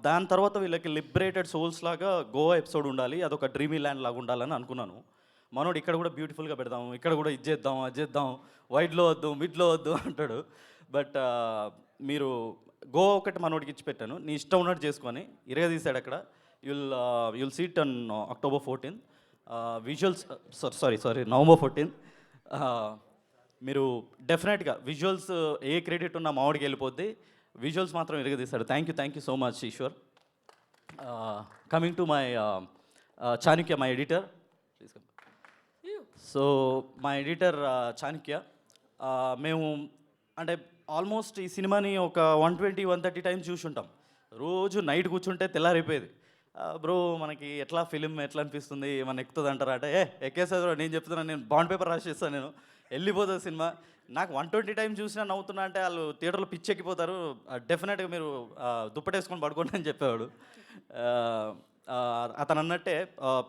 దాని తర్వాత వీళ్ళకి లిబరేటెడ్ సోల్స్ లాగా గోవా ఎపిసోడ్ ఉండాలి, అదొక డ్రీమీ ల్యాండ్ లాగా ఉండాలని అనుకున్నాను. మనోడు ఇక్కడ కూడా బ్యూటిఫుల్గా పెడదాం, ఇక్కడ కూడా ఇది చేద్దాం అది చేద్దాం, వైడ్లో వద్దు మిడ్లో వద్దు అంటాడు. బట్ మీరు గోవా ఒకటి మనోడికి ఇచ్చి పెట్టాను, నీ ఇష్టం ఉన్నట్టు చేసుకొని తీసాడు అక్కడ. You'll seat on October 14. Visuals sorry November 14. మీరు డెఫినెట్గా విజువల్స్ ఏ క్రెడిట్ ఉన్నా మామిడికి వెళ్ళిపోద్ది, విజువల్స్ మాత్రం ఇరగదీశాడు. Thank you so much Eshwar. Coming to my Chanakya, my editor please come. So my editor Chanakya, మేము అంటే ఆల్మోస్ట్ ఈ సినిమాని ఒక 120-130 టైమ్స్ చూసి ఉంటాం. రోజు నైట్ కూర్చుంటే తెల్లారైపోయేది. బ్రో మనకి ఎట్లా ఫిలిం ఎట్లా అనిపిస్తుంది, ఏమన్నా ఎక్కుతుంది అంటారా అంటే ఎక్కేస్తుంది బ్రో, నేను చెప్తున్నాను, నేను బాండ్ పేపర్ రాసేస్తాను, నేను వెళ్ళిపోతుంది సినిమా. నాకు 120 టైమ్స్ చూసినా నవ్వుతున్నా అంటే వాళ్ళు థియేటర్లో పిచ్చెక్కిపోతారు, డెఫినెట్గా మీరు దుప్పటేసుకొని పడుకోండి అని చెప్పేవాడు. అతను అన్నట్టే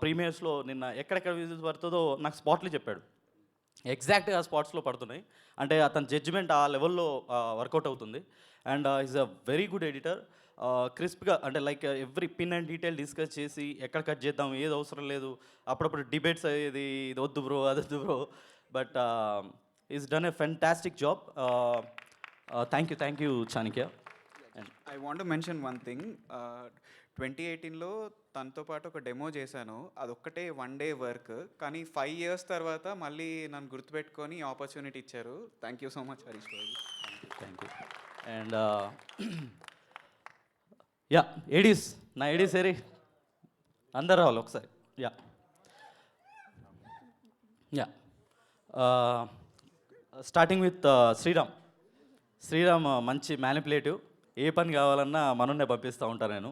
ప్రీమియర్స్లో నిన్న ఎక్కడెక్కడ విజిల్స్ పడుతుందో నాకు స్పాట్లు చెప్పాడు. ఎగ్జాక్ట్గా స్పాట్స్లో పడుతున్నాయి అంటే అతని జడ్జిమెంట్ ఆ లెవెల్లో వర్కౌట్ అవుతుంది. And is a very good editor. క్రిస్ప్గా అంటే like every pin and detail discuss చేసి ఎక్కడ కట్ చేద్దాం ఏది అవసరం లేదు, అప్పుడప్పుడు డిబేట్స్ అయ్యేది, ఇది వద్దు బ్రో అది వద్దు bro. But is done a fantastic job. Thank you Chanakya. I want to mention one thing. 2018లో తనతో పాటు ఒక డెమో చేశాను, అదొక్కటే 1 day వర్క్, కానీ 5 years తర్వాత మళ్ళీ నన్ను గుర్తుపెట్టుకొని ఆపర్చునిటీ ఇచ్చారు. Thank you so much Harish గారు. Thank you. And yeah ADs, నా ఏడీస్ ఏరి అందరు రావాలి ఒకసారి. యా స్టార్టింగ్ విత్ శ్రీరామ్ మంచి మ్యానిపులేటివ్, ఏ పని కావాలన్నా మనన్నే పంపిస్తూ ఉంటాను నేను.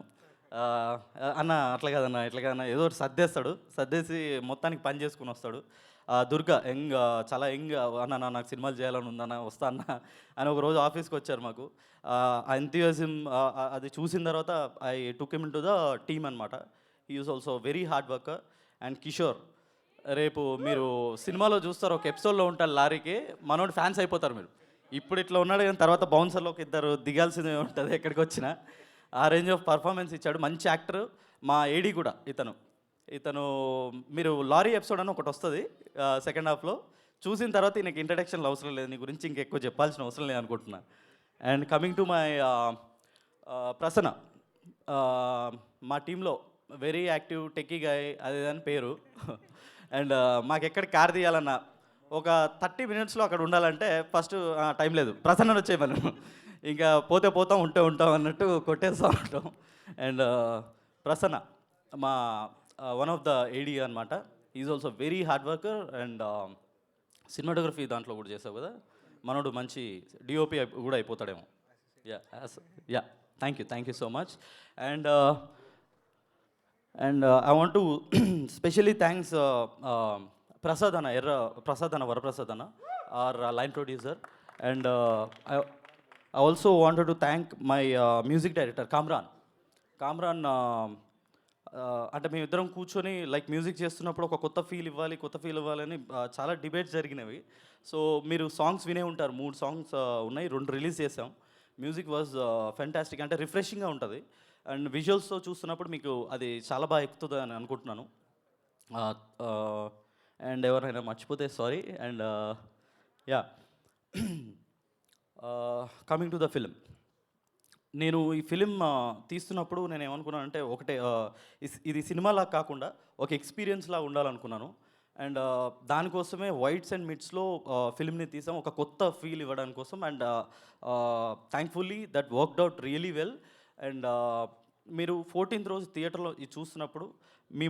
అన్న అట్లా కాదన్నా ఇట్లా కాదన్నా ఏదో ఒకటి సర్దేసి మొత్తానికి పని చేసుకుని వస్తాడు. దుర్గా చాలా యంగ్, అన్న నాకు సినిమాలు చేయాలని ఉందన్న వస్తా అన్న అని ఒకరోజు ఆఫీస్కి వచ్చారు. మాకు ఆ ఎంథ్యూసిజం అది చూసిన తర్వాత I took him to the team అనమాట. He is also very hard worker. And Kishore, రేపు మీరు సినిమాలో చూస్తారు ఒక ఎపిసోడ్లో ఉంటారు లారీకి, మనోడు ఫ్యాన్స్ అయిపోతారు మీరు. ఇప్పుడు ఇట్లా ఉన్నాడు కానీ తర్వాత బౌన్సర్లో ఒక ఇద్దరు దిగాల్సిందే ఉంటుంది ఎక్కడికి వచ్చినా. ఆ రేంజ్ ఆఫ్ పర్ఫార్మెన్స్ ఇచ్చాడు, మంచి యాక్టర్. మా ఏడీ కూడా ఇతను మీరు లారీ ఎపిసోడ్ అని ఒకటి వస్తుంది సెకండ్ హాఫ్లో, చూసిన తర్వాత ఈయనకి ఇంట్రడక్షన్లు అవసరం లేదు, నీ గురించి ఇంకెక్కువ చెప్పాల్సిన అవసరం లేదు అనుకుంటున్నా. And coming to my Prasanna, మా టీంలో వెరీ యాక్టివ్ టెక్కీ గాయ్ అదే అని పేరు. అండ్ మాకెక్కడ కార్ తీయాలన్నా ఒక 30 minutesలో అక్కడ ఉండాలంటే ఫస్ట్ టైం లేదు, ప్రసన్న వచ్చే మనం ఇంకా పోతాం ఉంటాం అన్నట్టు కొట్టేస్తూ ఉంటాం. అండ్ ప్రసన్న మా వన్ ఆఫ్ ద ఏడీ అనమాట. Is also very hard worker. And cinematography దాంట్లో కూడా చేసావు కదా, మనోడు మంచి డిఓపి కూడా అయిపోతాడేమో. Yeah thank you so much. And I want to specially thanks Prasad అన్న వరప్రసాద్ అన్న, our line producer. And I also wanted to thank my music director Kamran. అంటే మేమిద్దరం కూర్చొని లైక్ మ్యూజిక్ చేస్తున్నప్పుడు ఒక కొత్త ఫీల్ ఇవ్వాలని చాలా డిబేట్స్ జరిగినవి. సో మీరు సాంగ్స్ వినే ఉంటారు, 3 songs ఉన్నాయి, 2 రిలీజ్ చేసాం. మ్యూజిక్ వాజ్ ఫెంటాస్టిక్, అంటే రిఫ్రెషింగ్గా ఉంటుంది. అండ్ విజువల్స్తో చూస్తున్నప్పుడు మీకు అది చాలా బాగా ఎక్కుతుంది అని అనుకుంటున్నాను. అండ్ ఎవరైనా మర్చిపోతే sorry. And yeah coming to the film, నేను ఈ ఫిలిం తీస్తున్నప్పుడు నేను ఏమనుకున్నానంటే ఒకటే ఇది సినిమాలా కాకుండా ఒక ఎక్స్పీరియన్స్లా ఉండాలనుకున్నాను. అండ్ దానికోసమే వైట్స్ అండ్ మిడ్స్లో ఫిల్మ్ని తీసాం, ఒక కొత్త ఫీల్ ఇవ్వడానికి కోసం. And thankfully that worked out really well. And మీరు 14th రోజు థియేటర్లో ఇది చూస్తున్నప్పుడు మీ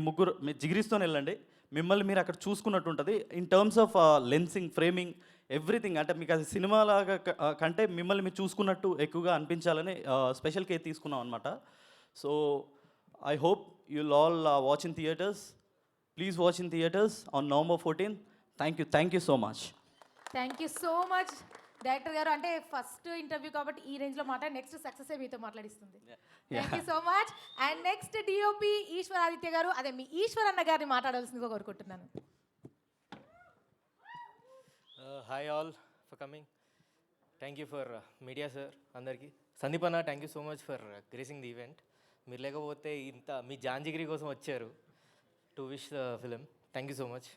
జిగిరిస్తోనే వెళ్ళండి, మిమ్మల్ని మీరు అక్కడ చూసుకున్నట్టు ఉంటుంది. In terms of lensing, framing, everything. అంటే మీకు అది సినిమాలాగా కంటే మిమ్మల్ని మీరు చూసుకున్నట్టు ఎక్కువగా అనిపించాలని స్పెషల్ కేర్ తీసుకున్నాం అనమాట. So I hope you'll all watch in theatres. Please watch in theatres on November 14. Thank you so much. Thank you so much director గారు. అంటే ఫస్ట్ ఇంటర్వ్యూ కాబట్టి ఈ రేంజ్లో నెక్స్ట్ సక్సెస్ మీతో మాట్లాడిస్తుంది. Thank you so much. And next DOP Eswaraditya garu, అదే మీ ఈశ్వర్ అన్న గారిని మాట్లాడాల్సిందిగా కోరుకుంటున్నాను. Hi all for coming. Thank you for media sir అందరికీ. సందీప్ అన్న thank you so much for gracing the event. మీరు లేకపోతే ఇంత మీ జాంజిగిరి కోసం వచ్చారు to wish the film. Thank you so much.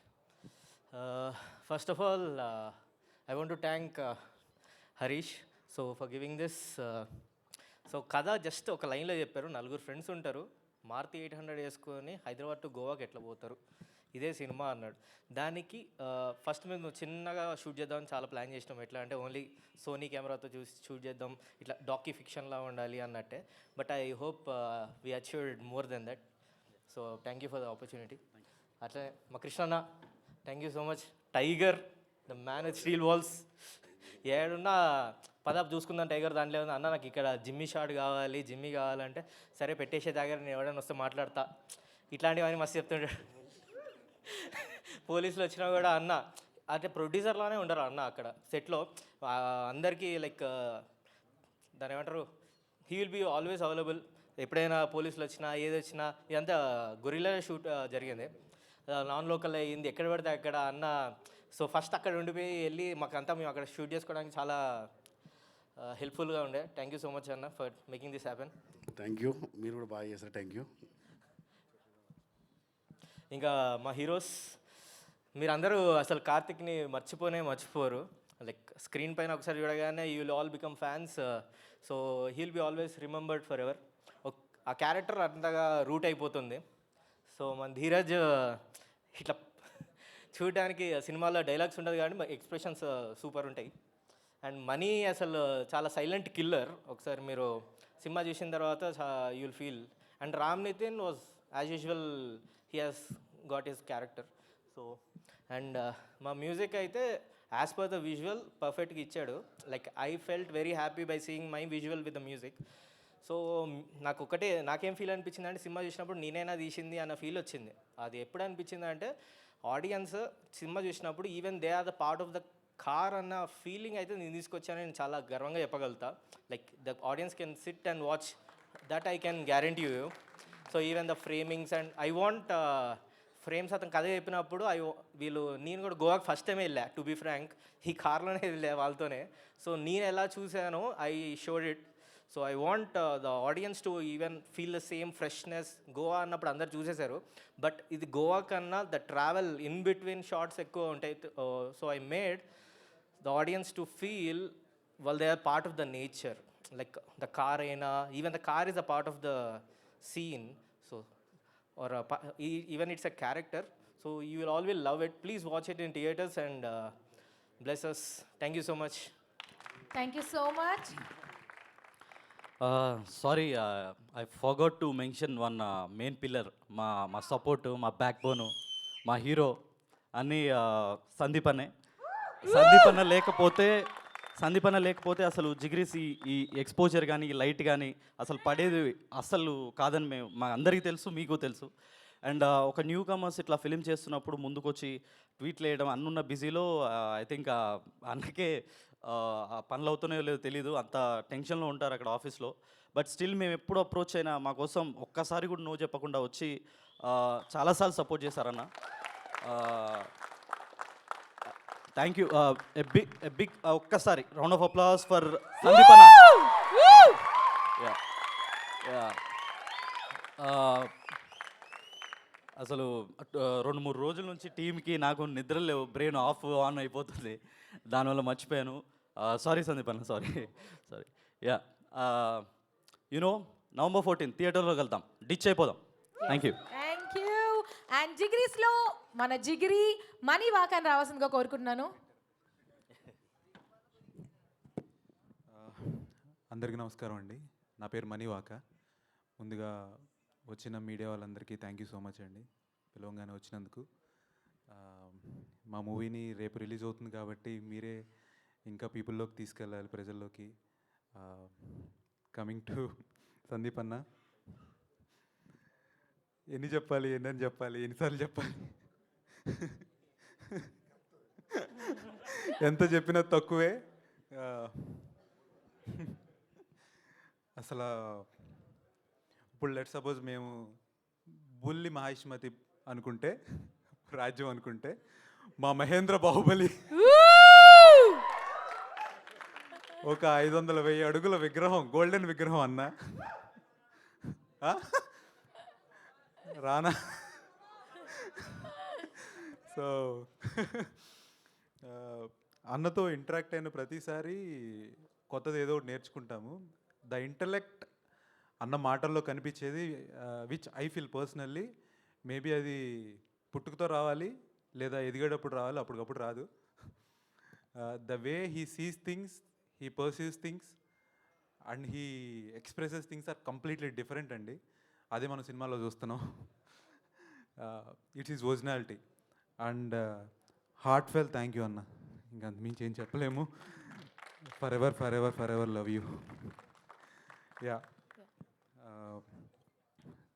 First of all I want to thank Harish so for giving this. So కథ జస్ట్ ఒక లైన్లో చెప్పారు. 4 ఫ్రెండ్స్ ఉంటారు, మారుతి 800 వేసుకొని హైదరాబాద్ టు గోవాకి ఎట్లా పోతారు, ఇదే సినిమా అన్నాడు. దానికి ఫస్ట్ మేము చిన్నగా షూట్ చేద్దామని చాలా ప్లాన్ చేసినాం. ఎట్లా అంటే ఓన్లీ సోనీ కెమెరాతో చూసి షూట్ చేద్దాం, ఇట్లా డాక్యూ ఫిక్షన్లా ఉండాలి అన్నట్టే. But I hope we achieved more than that. So thank you for the opportunity. అట్లనే మా కృష్ణన్న thank you so much. Tiger the man with steel walls. ఏడున్నా పదాపు చూసుకుందాం టైగర్. దాంట్లో ఏమన్నా అన్న నాకు ఇక్కడ జిమ్మీ షాట్ కావాలి, జిమ్మీ కావాలంటే సరే పెట్టేసే దగ్గర నేను ఎవడైనా వస్తే మాట్లాడతా, ఇట్లాంటివన్నీ మస్తు చెప్తుంటాడు. పోలీసులు వచ్చినా కూడా అన్న అంటే ప్రొడ్యూసర్లానే ఉండరు అన్న అక్కడ సెట్లో. అందరికీ లైక్ దాని ఏమంటారు, he will be always available. ఎప్పుడైనా పోలీసులు వచ్చినా ఏది వచ్చినా, ఇదంతా గొరిల్లా షూట్ జరిగింది, నాన్ లోకల్ అయ్యింది, ఎక్కడ పడితే అక్కడ అన్న. సో ఫస్ట్ అక్కడ ఉండిపోయి వెళ్ళి మాకంతా మేము అక్కడ షూట్ చేసుకోవడానికి చాలా హెల్ప్ఫుల్గా ఉండే. థ్యాంక్ యూ సో మచ్ అన్న for making this happen. Thank you, మీరు కూడా బాగా చేశారు. Thank you. ఇంకా మా హీరోస్ మీరందరూ అసలు కార్తిక్ని మర్చిపోరు. లైక్ స్క్రీన్ పైన ఒకసారి చూడగానే you will all become fans. So he will be always remembered for ever. ఆ క్యారెక్టర్ అంతగా రూట్ అయిపోతుంది. సో మన ధీరజ్ ఇట్లా చూడడానికి సినిమాలో డైలాగ్స్ ఉంటుంది కానీ ఎక్స్ప్రెషన్స్ సూపర్ ఉంటాయి. అండ్ మనీ అసలు చాలా సైలెంట్ కిల్లర్. ఒకసారి మీరు సినిమా చూసిన తర్వాత you will feel. And Ram Nitin was as usual, he has got his character. So and మా మ్యూజిక్ అయితే యాజ్ పర్ ద విజువల్ పర్ఫెక్ట్గా ఇచ్చాడు. Like I felt very happy by seeing my visual with the music. So నాకేం feel అనిపించింది అంటే cinema చూసినప్పుడు నేనైనా తీసింది అన్న ఫీల్ వచ్చింది. అది ఎప్పుడు అనిపించింది అంటే ఆడియన్స్ సినిమా చూసినప్పుడు even they are the part of the car అన్న ఫీలింగ్ అయితే నేను తీసుకొచ్చానని నేను చాలా గర్వంగా చెప్పగలుగుతా. Like the audience can sit and watch, that I can guarantee you. So even the framings and I want frames అతను కథ చెప్పినప్పుడు నేను కూడా గోవాకి ఫస్ట్ టైం వెళ్ళా టు బీ ఫ్రాంక్. ఈ కార్లోనే వెళ్ళా వాళ్ళతోనే. సో నేను ఎలా చూసానో I showed it. So I want the audience to even feel the same freshness. Goa అన్నప్పుడు అందరు చూసేశారు, బట్ ఇది గోవా కన్నా the travel in between shots ఎక్కువ ఉంటాయి. So I made the audience to feel they are part of the nature. Like the car అయినా, even the car is a part of the scene. So or even it's a character. So you will always love it. Please watch it in theatres and bless us. Thank you so much. Thank you so much. Sorry, I forgot to mention one main pillar. మా support, మా back బోను, మా hero అన్నీ సందీప్ అనే. సందీప్ అన్న లేకపోతే అసలు జిగ్రీస్ ఈ ఎక్స్పోజర్ కానీ ఈ లైట్ కానీ అసలు పడేది అసలు కాదని మా అందరికీ తెలుసు, మీకు తెలుసు. అండ్ ఒక న్యూ కమర్స్ ఇట్లా ఫిలిం చేస్తున్నప్పుడు ముందుకొచ్చి ట్వీట్లు వేయడం అన్నున్న బిజీలో ఐ థింక్ అన్నకే పనులు అవుతున్నాయో లేదో తెలీదు, అంత టెన్షన్లో ఉంటారు అక్కడ ఆఫీస్లో. బట్ స్టిల్ మేము ఎప్పుడు అప్రోచ్ అయినా మా కోసం ఒక్కసారి కూడా నో చెప్పకుండా వచ్చి చాలాసార్లు సపోర్ట్ చేశారన్న. Thank you. ఎ బిగ్ ఒక్కసారి round of applause for Sandeep అన్న. అసలు 2-3 రోజుల నుంచి టీంకి నాకు నిద్ర లేవు, బ్రెయిన్ ఆన్ అయిపోతుంది, దానివల్ల మర్చిపోయాను. సారీ సందీప్ అన్న, సారీ. యా, యూనో November 14 థియేటర్లోకి వెళ్తాం, డిచ్ అయిపోదాం. Thank you. Thank you. And జిగ్రీస్లో మన జిగిరి మనీ వాకాన్ని రావాల్సిందిగా కోరుకుంటున్నాను. అందరికీ నమస్కారం అండి. నా పేరు మణివాక. ముందుగా వచ్చిన మీడియా వాళ్ళందరికీ థ్యాంక్ యూ సో మచ్ అండి, పిలవంగానే వచ్చినందుకు. మా మూవీని రేపు రిలీజ్ అవుతుంది కాబట్టి మీరే ఇంకా పీపుల్లోకి తీసుకెళ్ళాలి, ప్రజల్లోకి. కమింగ్ టు సందీప్ అన్న, ఎన్ని చెప్పాలి, ఎన్నిసార్లు చెప్పాలి, ఎంత చెప్పినా తక్కువే. అసలు ఇప్పుడు లెట్ సపోజ్ మేము బుల్లి మహాష్మతి అనుకుంటే, రాజ్యం అనుకుంటే, మా మహేంద్ర బాహుబలి ఒక 500,000 అడుగుల విగ్రహం, గోల్డెన్ విగ్రహం అన్న. రానా? సో అన్నతో ఇంటరాక్ట్ అయిన ప్రతిసారి కొత్తది ఏదో ఒకటి నేర్చుకుంటాము. ద ఇంటలెక్ట్ అన్న మాటల్లో కనిపించేది, which I feel personally, maybe అది పుట్టుకతో రావాలి లేదా ఎదిగేటప్పుడు రావాలి, అప్పటికప్పుడు రాదు. The way he sees things, he perceives things and he expresses things are completely different అండి. అదే మనం సినిమాలో చూస్తున్నాం. It's is originality and heart fell thank you అన్న. ఇంకా అంతమించి ఏం చెప్పలేము. For ever love you. Yeah,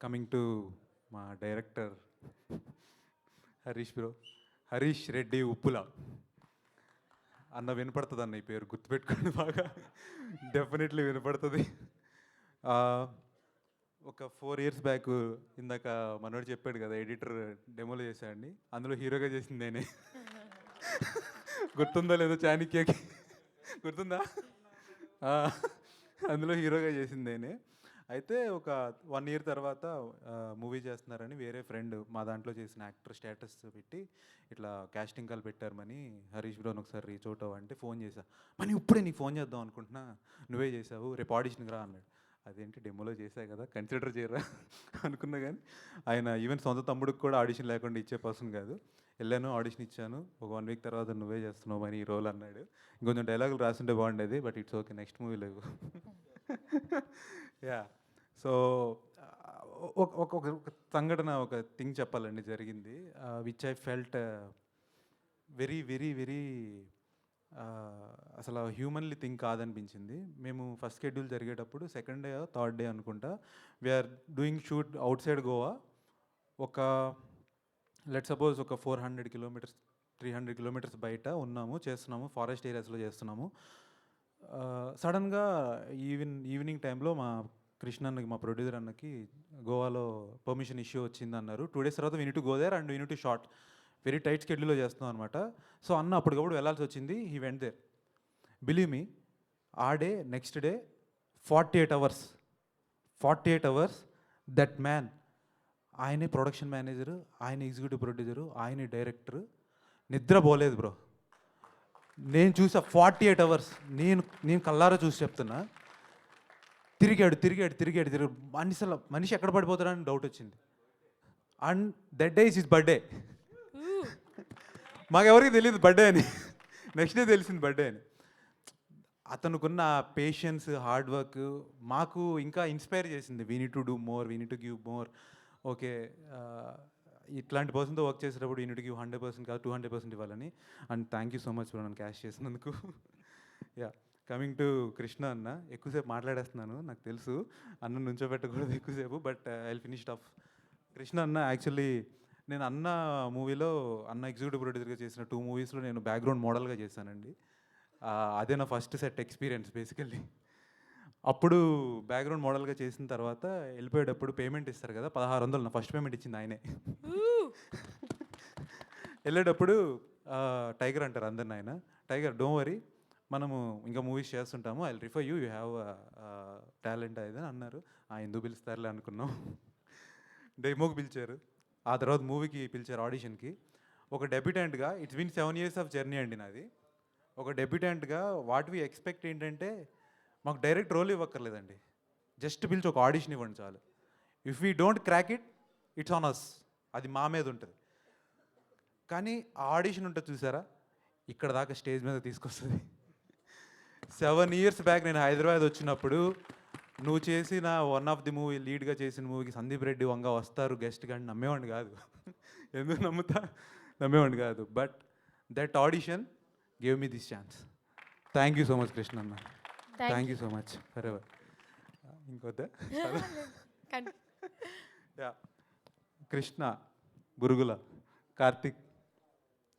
coming to మా డైరెక్టర్ హరీష్ రెడ్డి ఉప్పుల అన్న. వినపడుతుంది అన్న, ఈ పేరు గుర్తుపెట్టుకోండి బాగా, డెఫినెట్లీ వినపడుతుంది. ఒక 4 years బ్యాక్ ఇందాక మనోడు చెప్పాడు కదా, ఎడిటర్ డెమోలో చేశాడండి, అందులో హీరోగా చేసింది నేనే. గుర్తుందో లేదో, చాణక్యకి గుర్తుందా? అందులో హీరోగా చేసింది నేనే. అయితే ఒక 1 year తర్వాత మూవీ చేస్తున్నారని వేరే ఫ్రెండ్ మా దాంట్లో చేసిన యాక్టర్ స్టేటస్ పెట్టి ఇట్లా కాస్టింగ్ కాల్ పెట్టారు మని, హరీష్ బ్రోని ఒకసారి రీచ్ అవుట్ అవ్వంటే ఫోన్ చేశా. మని ఇప్పుడే నీకు ఫోన్ చేద్దాం అనుకుంటున్నా, నువ్వే చేసావు, రేపు ఆడిషన్కి రా అన్నాడు. అదేంటి డెమోలో చేశాయి కదా, కన్సిడర్ చేయరా అనుకున్నా. కానీ ఆయన ఈవెన్ సొంత తమ్ముడికి కూడా ఆడిషన్ లేకుండా ఇచ్చే పర్సన్ కాదు. వెళ్ళాను, ఆడిషన్ ఇచ్చాను. ఒక 1 week తర్వాత నువ్వే చేస్తున్నావు అని ఈ రోల్ అన్నాడు. ఇంకొంచెం డైలాగులు రాస్తుంటే బాగుండేది, but it's okay, next movie లేవు. యా, సో ఒక సంఘటన, ఒక థింగ్ చెప్పాలండి జరిగింది, which I felt very very very అసలు హ్యూమన్లీ థింగ్ కాదనిపించింది. మేము ఫస్ట్ షెడ్యూల్ జరిగేటప్పుడు 2nd day 3rd day అనుకుంటా, we are doing shoot outside Goa. ఒక లెట్ సపోజ్ ఒక 400 kilometers 300 kilometers బయట ఉన్నాము, చేస్తున్నాము, ఫారెస్ట్ ఏరియాస్లో చేస్తున్నాము. సడన్గా ఈవినింగ్ టైంలో మా కృష్ణ అన్నకి, మా ప్రొడ్యూసర్ అన్నకి గోవాలో పర్మిషన్ ఇష్యూ వచ్చింది అన్నారు. 2 days తర్వాత we need to go there and we need to shot. Very tight స్కెడ్యూల్లో చేస్తున్నాం అనమాట. సో అన్న అప్పటికప్పుడు వెళ్ళాల్సి వచ్చింది. He went there. Believe me, ఆ day next day 48 hours that man, ఆయనే ప్రొడక్షన్ మేనేజరు, ఆయన ఎగ్జిక్యూటివ్ ప్రొడ్యూసరు, ఆయన డైరెక్టరు, నిద్రపోలేదు బ్రో. నేను చూసా 48 hours, నేను కల్లారా చూసి చెప్తున్నా. తిరిగాడు. మనిషి ఎక్కడ పడిపోతాడని డౌట్ వచ్చింది. And that day is his birthday. మాకెవరికి తెలియదు బర్త్డే అని, నెక్స్ట్ డే తెలిసింది బర్త్డే అని. అతనుకున్న పేషెన్స్, హార్డ్ వర్క్ మాకు ఇంకా ఇన్స్పైర్ చేసింది. We need to do more, we need to give more. Okay, ఇట్లాంటి పర్సన్తో వర్క్ చేసేటప్పుడు వీ నీడ్ టు గివ్ 100% కాదు 200% ఇవ్వాలని. And thank you so much for నన్ను క్యాష్ చేసినందుకు. యా, కమింగ్ టు కృష్ణ అన్న. ఎక్కువసేపు మాట్లాడేస్తున్నాను, నాకు తెలుసు, అన్న నుంచోబెట్టకూడదు ఎక్కువసేపు, but I will finish off. Krishna అన్న, యాక్చువల్లీ నేను అన్న మూవీలో, అన్న ఎగ్జిక్యూటివ్ ప్రొడ్యూసర్గా చేసిన 2 moviesలో నేను బ్యాక్గ్రౌండ్ మోడల్గా చేశానండి. అదే నా ఫస్ట్ సెట్ ఎక్స్పీరియన్స్ బేసికల్లీ. అప్పుడు బ్యాక్గ్రౌండ్ మోడల్గా చేసిన తర్వాత వెళ్ళిపోయేటప్పుడు పేమెంట్ ఇస్తారు కదా, 1600 నా ఫస్ట్ పేమెంట్ ఇచ్చింది ఆయనే. వెళ్ళేటప్పుడు టైగర్ అంటారు అందరిని ఆయన, టైగర్ డోంట్ వరీ, మనము ఇంకా మూవీస్ చేస్తుంటాము, I will refer you have talent అది అన్నారు. ఎందుకు పిలుస్తారులే అనుకున్నాం. డెమోకి పిలిచారు, ఆ తర్వాత మూవీకి పిలిచారు ఆడిషన్కి. ఒక డెబ్యూటెంట్గా, it's been 7 years of journey అండి నాది. ఒక డెబ్యూటెంట్గా వాట్ వీ ఎక్స్పెక్ట్ ఏంటంటే, మాకు డైరెక్ట్ రోల్ ఇవ్వక్కర్లేదండి, జస్ట్ పిలిచి ఒక ఆడిషన్ ఇవ్వండి చాలు. If we don't crack it, it's on us, అది మా మీద ఉంటుంది. కానీ ఆ ఆడిషన్ ఉంటుంది చూసారా, ఇక్కడ దాకా స్టేజ్ మీద తీసుకొస్తుంది. 7 years బ్యాక్ నేను హైదరాబాద్ వచ్చినప్పుడు నువ్వు చేసిన వన్ ఆఫ్ ది మూవీ, లీడ్గా చేసిన మూవీకి సందీప్ రెడ్డి వంగ వస్తారు గెస్ట్గా అని నమ్మేవాడిని కాదు. ఎందుకు నమ్మేవాడిని కాదు. But that audition gave me this chance. Thank you so much Krishna అన్న. Thank you so much for ever. ఇంకొద్దా? యా, కృష్ణ, బురుగుల, కార్తిక్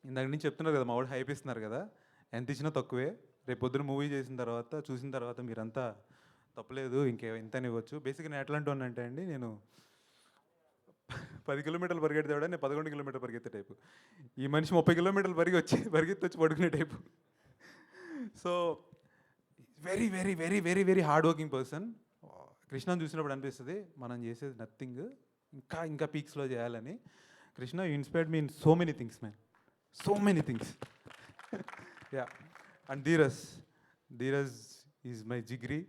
ఇందాక నుంచి చెప్తున్నారు కదా, మా వాడు హైప్ ఇస్తున్నారు కదా, ఎంత ఇచ్చినా తక్కువే. రేపు పొద్దున మూవీ చేసిన తర్వాత, చూసిన తర్వాత మీరంతా తప్పలేదు ఇంతని ఇవ్వచ్చు. బేసిక్గా నేను ఎట్లాంటి అంటే అండి, నేను 10 కిలోమీటర్లు పరిగెత్తేవాడు, నేను 11 కిలోమీటర్లు పరిగెత్తే టైపు. ఈ మనిషి 30 కిలోమీటర్లు పరిగెత్తి వచ్చి పడుకునే type. So very very very very very hard working person. కృష్ణను చూసినప్పుడు అనిపిస్తుంది మనం చేసేది నథింగ్, ఇంకా పీక్స్లో చేయాలని. Krishna, you inspired me in so many things man, so many things. Yeah, and Dheeraj is my జిగ్రీ.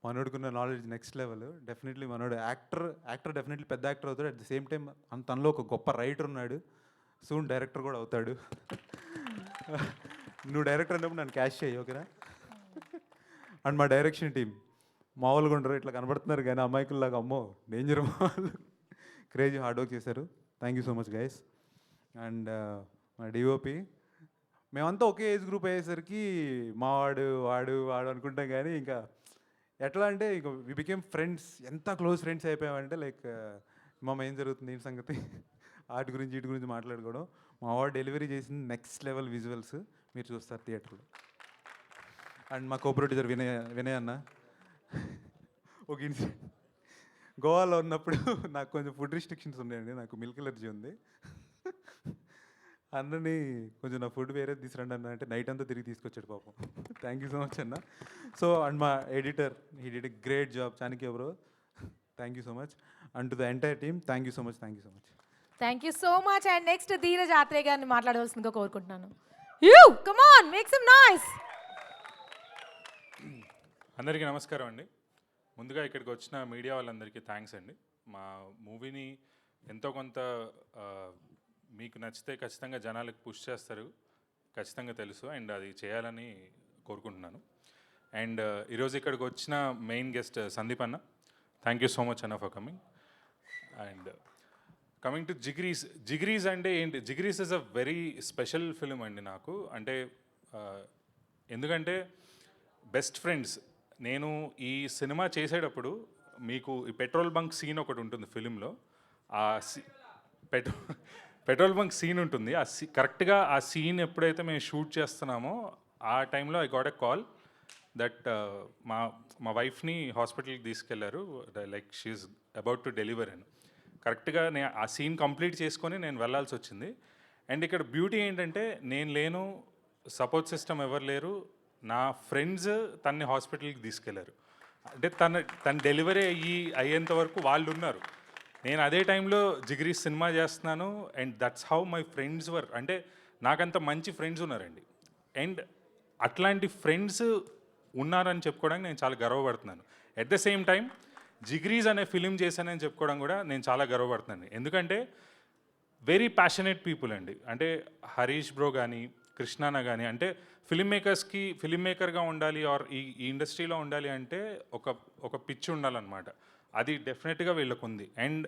మనోడుకున్న నాలెడ్జ్ నెక్స్ట్ లెవెల్. డెఫినెట్లీ మనోడు యాక్టర్ డెఫినెట్లీ పెద్ద యాక్టర్ అవుతాడు. అట్ ది సేమ్ టైం తనలో ఒక గొప్ప రైటర్ ఉన్నాడు. సూన్ డైరెక్టర్ కూడా అవుతాడు. నువ్వు డైరెక్టర్ అన్నప్పుడు నన్ను క్యాష్ చేయి, ఓకేనా? అండ్ మా డైరెక్షన్ టీం మామూలుగా ఉండరు, ఇట్లా కనబడుతున్నారు కానీ అమ్మాయికుల్లాగా అమ్మో డేంజర్. వాళ్ళు క్రేజీ హార్డ్ వర్క్ చేశారు. Thank you so much guys. And మా డిఓపి, మేమంతా ఒకే ఏజ్ గ్రూప్ అయ్యేసరికి వాడు అనుకుంటాం కానీ ఇంకా ఎట్లా అంటే ఇక వి బికేమ్ ఫ్రెండ్స్. ఎంత క్లోజ్ ఫ్రెండ్స్ అయిపోయామంటే లైక్ ఏం జరుగుతుంది ఏంటి సంగతి, వీటి గురించి మాట్లాడుకోవడం. మా వాడు డెలివరీ చేసిన నెక్స్ట్ లెవెల్ విజువల్స్ మీరు చూస్తారు థియేటర్లో. అండ్ మా కో ప్రొడ్యూసర్ వినయ్ అన్న, ఒక ఇన్సిడెంట్, గోవాలో ఉన్నప్పుడు నాకు కొంచెం ఫుడ్ రిస్ట్రిక్షన్స్ ఉన్నాయండి, నాకు మిల్క్ ఎలర్జీ ఉంది. అన్నని కొంచెం నా ఫుడ్ వేరే తీసుకురండి అన్న అంటే నైట్ అంతా తిరిగి తీసుకొచ్చాడు పాపం. థ్యాంక్ యూ సో మచ్ అన్న. సో అండ్ మా editor, he did a great job, Chanakya bro, thank you so much. And to the entire team thank you so much. Thank you so much. And next Dheeraj Athreya గారిని మాట్లాడవలసిందిగా కోరుకుంటున్నాను. You come on, make some noise. అందరికీ నమస్కారం అండి. ముందుగా ఇక్కడికి వచ్చిన media వాళ్ళందరికీ థ్యాంక్స్ అండి. మా మూవీని ఎంతో కొంత మీకు నచ్చితే ఖచ్చితంగా జనాలకు పుష్ చేస్తారు, ఖచ్చితంగా తెలుసు. అండ్ అది చేయాలని కోరుకుంటున్నాను. అండ్ ఈరోజు ఇక్కడికి వచ్చిన మెయిన్ గెస్ట్ సందీప్ అన్న, థ్యాంక్ యూ సో మచ్ అన్న for coming. And coming to Jigris అంటే ఏంటి, Jigris is a very special film అండి నాకు. అంటే ఎందుకంటే బెస్ట్ ఫ్రెండ్స్. నేను ఈ సినిమా చేసేటప్పుడు మీకు ఈ పెట్రోల్ బంక్ సీన్ ఒకటి ఉంటుంది ఫిలింలో. ఆ పెట్రోల్ బంక్ సీన్ ఉంటుంది. కరెక్ట్గా ఆ సీన్ ఎప్పుడైతే మేము షూట్ చేస్తున్నామో ఆ టైంలో I got a call that మా వైఫ్ని హాస్పిటల్కి తీసుకెళ్లారు, like she's about to deliver అని. కరెక్ట్గా నేను ఆ సీన్ కంప్లీట్ చేసుకొని నేను వెళ్ళాల్సి వచ్చింది. అండ్ ఇక్కడ బ్యూటీ ఏంటంటే నేను లేను, సపోర్ట్ సిస్టమ్ ఎవరు లేరు, నా ఫ్రెండ్స్ తన్ని హాస్పిటల్కి తీసుకెళ్లారు. అంటే తన డెలివరీ అయ్యేంత వరకు వాళ్ళు ఉన్నారు. నేను అదే టైంలో జిగ్రీస్ సినిమా చేస్తున్నాను. And that's how my friends were. అంటే నాకంత మంచి ఫ్రెండ్స్ ఉన్నారండి. అండ్ అట్లాంటి ఫ్రెండ్స్ ఉన్నారని చెప్పుకోవడానికి నేను చాలా గర్వపడుతున్నాను. ఎట్ ద సేమ్ టైం జిగ్రీస్ అనే ఫిలిం చేశానని చెప్పుకోవడం కూడా నేను చాలా గర్వపడుతున్నాను. ఎందుకంటే వెరీ ప్యాషనేట్ పీపుల్ అండి. అంటే హరీష్ బ్రో కానీ, కృష్ణాన కానీ, అంటే ఫిలిం మేకర్గా ఉండాలి ఆర్ ఈ ఇండస్ట్రీలో ఉండాలి అంటే ఒక పిచ్చి ఉండాలన్నమాట. అది డెఫినెట్గా వీళ్ళకు ఉంది. And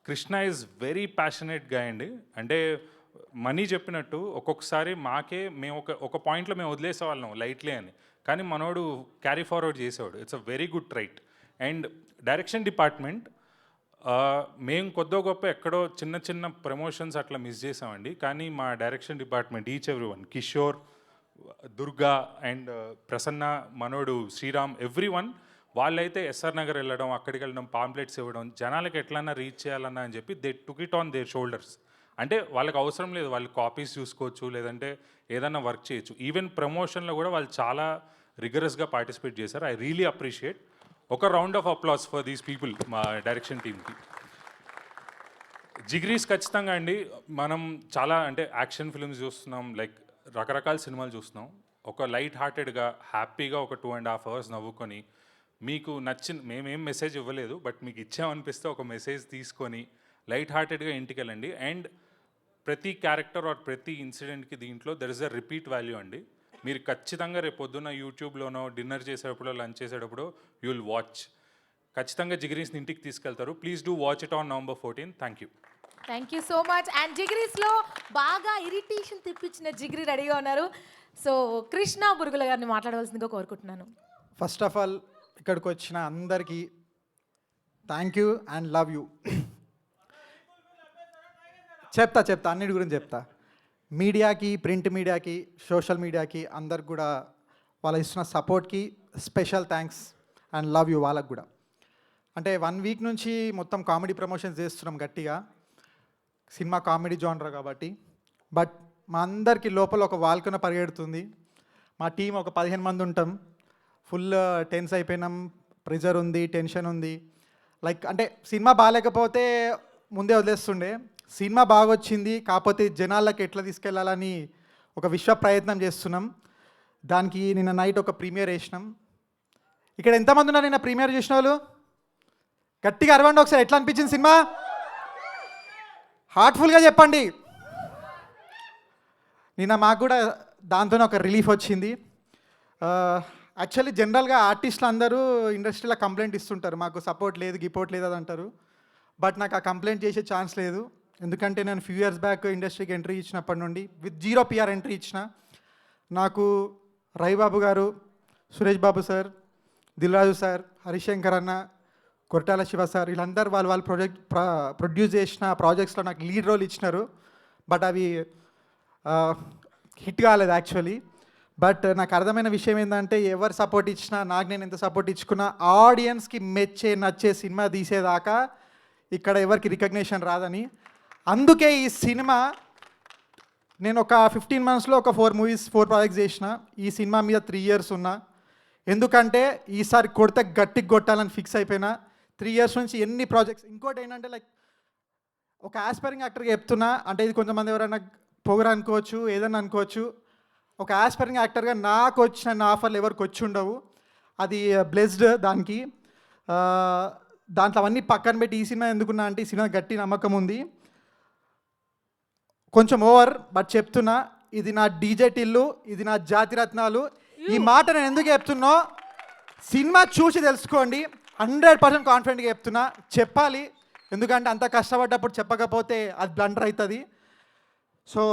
Krishna is very passionate గా అండి. అంటే మనీ చెప్పినట్టు ఒక్కొక్కసారి మేము ఒక పాయింట్లో మేము వదిలేసేవాళ్ళం లైట్లీ అని, కానీ మనోడు క్యారీ ఫార్వర్డ్ చేసేవాడు. It's a very good trait. And direction department మేము కొద్దో గొప్ప ఎక్కడో చిన్న ప్రమోషన్స్ అట్లా మిస్ చేసామండి. కానీ మా direction department each every one, Kishore, Durga and Prasanna, మనోడు, శ్రీరామ్, ఎవ్రీ వన్, వాళ్ళైతే ఎస్ఆర్ నగర్ వెళ్ళడం, అక్కడికి వెళ్ళడం, పాంప్లెట్స్ ఇవ్వడం, జనాలకు ఎట్లన్నా రీచ్ చేయాలన్నా అని చెప్పి they took it on their shoulders. అంటే వాళ్ళకి అవసరం లేదు, వాళ్ళు కాపీస్ చూసుకోవచ్చు, లేదంటే ఏదన్నా వర్క్ చేయొచ్చు. ఈవెన్ ప్రమోషన్లో కూడా వాళ్ళు చాలా రిగరస్గా పార్టిసిపేట్ చేశారు. I really appreciate. ఒక round of applause for these people, మా డైరెక్షన్ టీమ్కి. జిగ్రీస్ ఖచ్చితంగా అండి, మనం చాలా అంటే యాక్షన్ ఫిల్మ్స్ చూస్తున్నాం, లైక్ రకరకాల సినిమాలు చూస్తున్నాం. ఒక లైట్ హార్టెడ్గా హ్యాపీగా ఒక 2.5 hours నవ్వుకొని మీకు నచ్చిన మేమేం మెసేజ్ ఇవ్వలేదు, బట్ మీకు ఇచ్చామనిపిస్తే ఒక మెసేజ్ తీసుకొని లైట్ హార్టెడ్గా ఇంటికి వెళ్ళండి. అండ్ ప్రతి క్యారెక్టర్ ఆర్ ప్రతి ఇన్సిడెంట్కి దీంట్లో there is a repeat value అండి. మీరు ఖచ్చితంగా రేపు పొద్దున్న యూట్యూబ్లోనో డిన్నర్ చేసేటప్పుడు లంచ్ చేసేటప్పుడు యూ విల్ వాచ్. ఖచ్చితంగా జిగ్రీస్ని ఇంటికి తీసుకెళ్తారు. Please do watch it on November 14. Thank you. Thank you so much. And జిగ్రీస్లో బాగా ఇరిటేషన్ తెప్పించిన జిగ్రీ రెడీగా ఉన్నారు. సో కృష్ణ బురుగుల గారిని మాట్లాడవలసిందిగా కోరుకుంటున్నాను. ఫస్ట్ ఆఫ్ ఆల్ ఇక్కడికి వచ్చిన అందరికీ thank you and love you. చెప్తా అన్నిటి గురించి చెప్తా. మీడియాకి, ప్రింట్ మీడియాకి, సోషల్ మీడియాకి అందరికి కూడా వాళ్ళు ఇస్తున్న సపోర్ట్కి special thanks and love you వాళ్ళకు కూడా. అంటే 1 వీక్ నుంచి మొత్తం కామెడీ ప్రమోషన్స్ చేస్తున్నాం గట్టిగా, సినిమా కామెడీ జానర్ కాబట్టి. బట్ మా అందరికీ లోపల ఒక వాల్కన పరిగెడుతుంది. మా టీం ఒక 15 మంది ఉంటాం. ఫుల్ టెన్స్ అయిపోయినాం, ప్రెజర్ ఉంది, టెన్షన్ ఉంది. లైక్ అంటే సినిమా బాగాలేకపోతే ముందే వదిలేస్తుండే, సినిమా బాగా వచ్చింది కాకపోతే జనాలకు ఎట్లా తీసుకెళ్ళాలని ఒక విశ్వ ప్రయత్నం చేస్తున్నాం. దానికి నిన్న నైట్ ఒక ప్రీమియర్ వేసినాం. ఇక్కడ ఎంతమంది ఉన్నారు నిన్న ప్రీమియర్ చేసిన వాళ్ళు? గట్టిగా అరవండి ఒకసారి. ఎట్లా అనిపించింది సినిమా? హార్ట్ఫుల్గా చెప్పండి. నిన్న మాకు కూడా దాంతోనే ఒక రిలీఫ్ వచ్చింది. యాక్చువల్లీ జనరల్గా ఆర్టిస్టులు అందరూ ఇండస్ట్రీలో కంప్లైంట్ ఇస్తుంటారు, మాకు సపోర్ట్ లేదు, గిపోర్ట్ లేదు అది అంటారు. బట్ నాకు ఆ కంప్లైంట్ చేసే ఛాన్స్ లేదు. ఎందుకంటే నేను ఫ్యూ ఇయర్స్ బ్యాక్ ఇండస్ట్రీకి ఎంట్రీ ఇచ్చినప్పటి నుండి విత్ 0 PR ఎంట్రీ ఇచ్చిన. నాకు రవిబాబు గారు, సురేష్ బాబు సార్, దిల్రాజు సార్, హరిశంకర్ అన్న, కొరటాల శివ సార్, వీళ్ళందరూ వాళ్ళు ప్రొడ్యూస్ చేసిన ప్రాజెక్ట్స్లో నాకు లీడ్ రోల్ ఇచ్చినారు. బట్ అవి హిట్ కాలేదు యాక్చువల్లీ. బట్ నాకు అర్థమైన విషయం ఏంటంటే ఎవరు సపోర్ట్ ఇచ్చినా, నాకు నేను ఎంత సపోర్ట్ ఇచ్చుకున్నా, ఆడియన్స్కి నచ్చే సినిమా తీసేదాకా ఇక్కడ ఎవరికి రికగ్నిషన్ రాదని. అందుకే ఈ సినిమా నేను ఒక 15 monthsలో ఒక 4 ప్రాజెక్ట్స్ చేసిన. ఈ సినిమా మీద 3 years ఉన్నా. ఎందుకంటే ఈసారి కొడితే గట్టికి కొట్టాలని ఫిక్స్ అయిపోయినా. 3 years నుంచి ఎన్ని ప్రాజెక్ట్స్. ఇంకోటి ఏంటంటే లైక్ ఒక ఆస్పైరింగ్ యాక్టర్గా చెప్తున్నా, అంటే ఇది కొంతమంది ఎవరైనా పొగరు అనుకోవచ్చు, ఏదైనా అనుకోవచ్చు. ఒక ఆస్పైరింగ్ యాక్టర్గా నాకు వచ్చిన ఆఫర్లు ఎవరికి వచ్చి ఉండవు. అది బ్లెస్డ్ దానికి. దాంట్లో అవన్నీ పక్కన పెట్టి ఈ సినిమా ఎందుకున్నా అంటే ఈ సినిమా గట్టి నమ్మకం ఉంది. కొంచెం ఓవర్ బట్ చెప్తున్నా, ఇది నా డీజే టిల్లు, ఇది నా జాతిరత్నాలు. ఈ మాట నేను ఎందుకు చెప్తున్నా, సినిమా చూసి తెలుసుకోండి. 100% కాన్ఫిడెంట్గా చెప్తున్నా, చెప్పాలి. ఎందుకంటే అంత కష్టపడ్డప్పుడు చెప్పకపోతే అది బ్లండర్ అవుతుంది. సో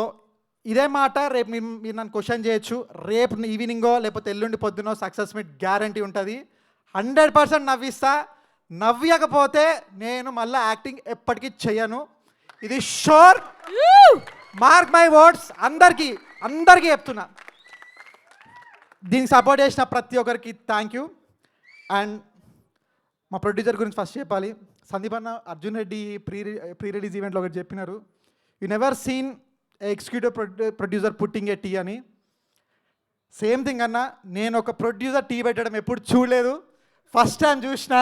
ఇదే మాట రేపు మీరు నన్ను క్వశ్చన్ చేయొచ్చు. రేపు ఈవినింగో లేకపోతే ఎల్లుండి పొద్దునో సక్సెస్ మీట్ గ్యారంటీ ఉంటుంది. 100% నవ్విస్తా. నవ్వకపోతే నేను మళ్ళీ యాక్టింగ్ ఎప్పటికీ చెయ్యను. ఇది షోర్. Mark my words. అందరికీ చెప్తున్నా. దీనికి సపోర్ట్ చేసిన ప్రతి ఒక్కరికి థ్యాంక్ యూ. అండ్ మా ప్రొడ్యూసర్ గురించి ఫస్ట్ చెప్పాలి. సందీప్ అన్న అర్జున్ రెడ్డి ప్రీ రిలీజ్ ఈవెంట్లో ఒకటి చెప్పినారు, you never seen executive producer putting a tea అని. సేమ్ థింగ్ అన్న, నేను ఒక ప్రొడ్యూసర్ టీ పెట్టడం ఎప్పుడు చూడలేదు, ఫస్ట్ టైం చూసిన.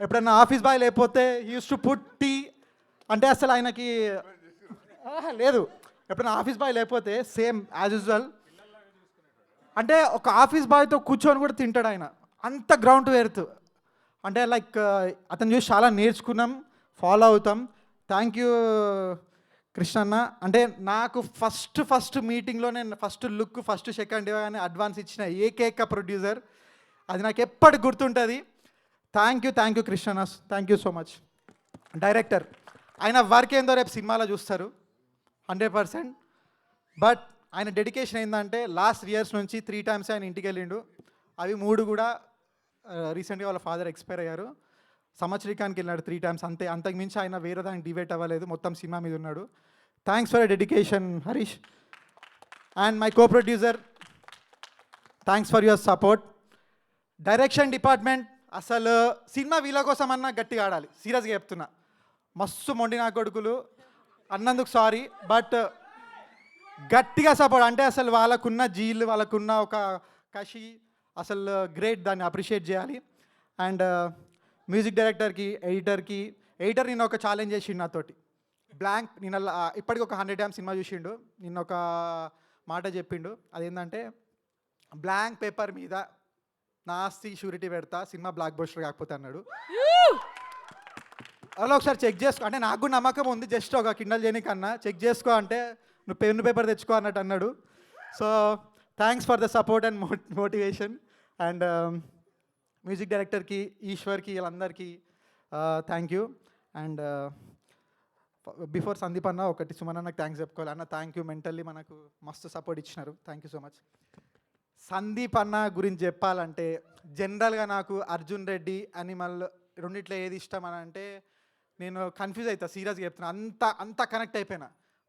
ఎప్పుడన్నా ఆఫీస్ బాయ్ లేకపోతే యూస్ టు పుట్ టీ అంటే అసలు ఆయనకి లేదు. ఎప్పుడైనా ఆఫీస్ బాయ్ లేకపోతే సేమ్ యాజ్ యూజువల్ అంటే ఒక ఆఫీస్ బాయ్తో కూర్చొని కూడా తింటాడు ఆయన. అంత గ్రౌండ్ టు ఎర్త్. అంటే లైక్ అతను చూసి చాలా నేర్చుకున్నాం, ఫాలో అవుతాం. థ్యాంక్ యూ కృష్ణన్న. అంటే నాకు ఫస్ట్ మీటింగ్లో నేను ఫస్ట్ లుక్, ఫస్ట్ సెకండ్ అని అడ్వాన్స్ ఇచ్చిన ఏకైక ప్రొడ్యూసర్. అది నాకు ఎప్పటికి గుర్తుంటుంది. థ్యాంక్ యూ కృష్ణన్న. Thank you so much. Director, ఆయన వర్క్ ఏందో రేపు సినిమాలో చూస్తారు 100%. బట్ ఆయన డెడికేషన్ ఏంటంటే లాస్ట్ 3 years నుంచి 3 times ఆయన ఇంటికి వెళ్ళిండు. అవి 3 కూడా రీసెంట్గా వాళ్ళ ఫాదర్ ఎక్స్పైర్ అయ్యారు. సంవత్సరికానికి వెళ్ళినాడు 3 times అంతే. అంతకుమించి ఆయన వేరే దానికి డివేట్ అవ్వలేదు, మొత్తం సినిమా మీద ఉన్నాడు. Thanks for dedication Harish. And my co producer, thanks for your support. Direction department, అసలు సినిమా వీళ్ళ కోసం అన్నా గట్టిగా ఆడాలి. సీరియస్గా చెప్తున్నా, మస్తు మొండి నా కొడుకులు అన్నందుకు సారీ. బట్ గట్టిగా సపోర్ట్. అంటే అసలు వాళ్ళకున్న జీల్, వాళ్ళకున్న ఒక కషి అసలు గ్రేట్. దాన్ని అప్రిషియేట్ చేయాలి. అండ్ మ్యూజిక్ డైరెక్టర్కి, ఎడిటర్ నిన్న ఒక ఛాలెంజ్ చేసిండు నాతోటి. బ్లాంక్ నిన్న ఇప్పటికి ఒక 100 times సినిమా చూసిండు. నిన్న ఒక మాట చెప్పిండు, అదేంటంటే బ్లాంక్ పేపర్ మీద నా ఆస్తి షూరిటీ పెడతా సినిమా బ్లాక్ బస్టర్ కాకపోతే అన్నాడు. అలా ఒకసారి చెక్ చేసుకో అంటే నాకు కూడా నమ్మకం ఉంది, జస్ట్ ఒక కిండల్ చేయనికన్నా చెక్ చేసుకో అంటే నువ్వు పెన్ను పేపర్ తెచ్చుకో అన్నట్టు అన్నాడు. So thanks for the support and motivation. And music డైరెక్టర్కి, ఈశ్వర్కి, వీళ్ళందరికీ thank you. And before Sandeep అన్న ఒకటి సుమన్ అన్నకు థ్యాంక్స్ చెప్పుకోవాలి. అన్న థ్యాంక్ యూ, మెంటల్లీ మనకు మస్తు సపోర్ట్ ఇచ్చినారు, thank you so much. Sandeep అన్న గురించి చెప్పాలంటే జనరల్గా నాకు అర్జున్ రెడ్డి, అనిమల్ రెండిట్లో ఏది ఇష్టం అని అంటే నేను కన్ఫ్యూజ్ అవుతా, సీరియస్గా చెప్తున్నా, అంత కనెక్ట్ అయిపోయినా.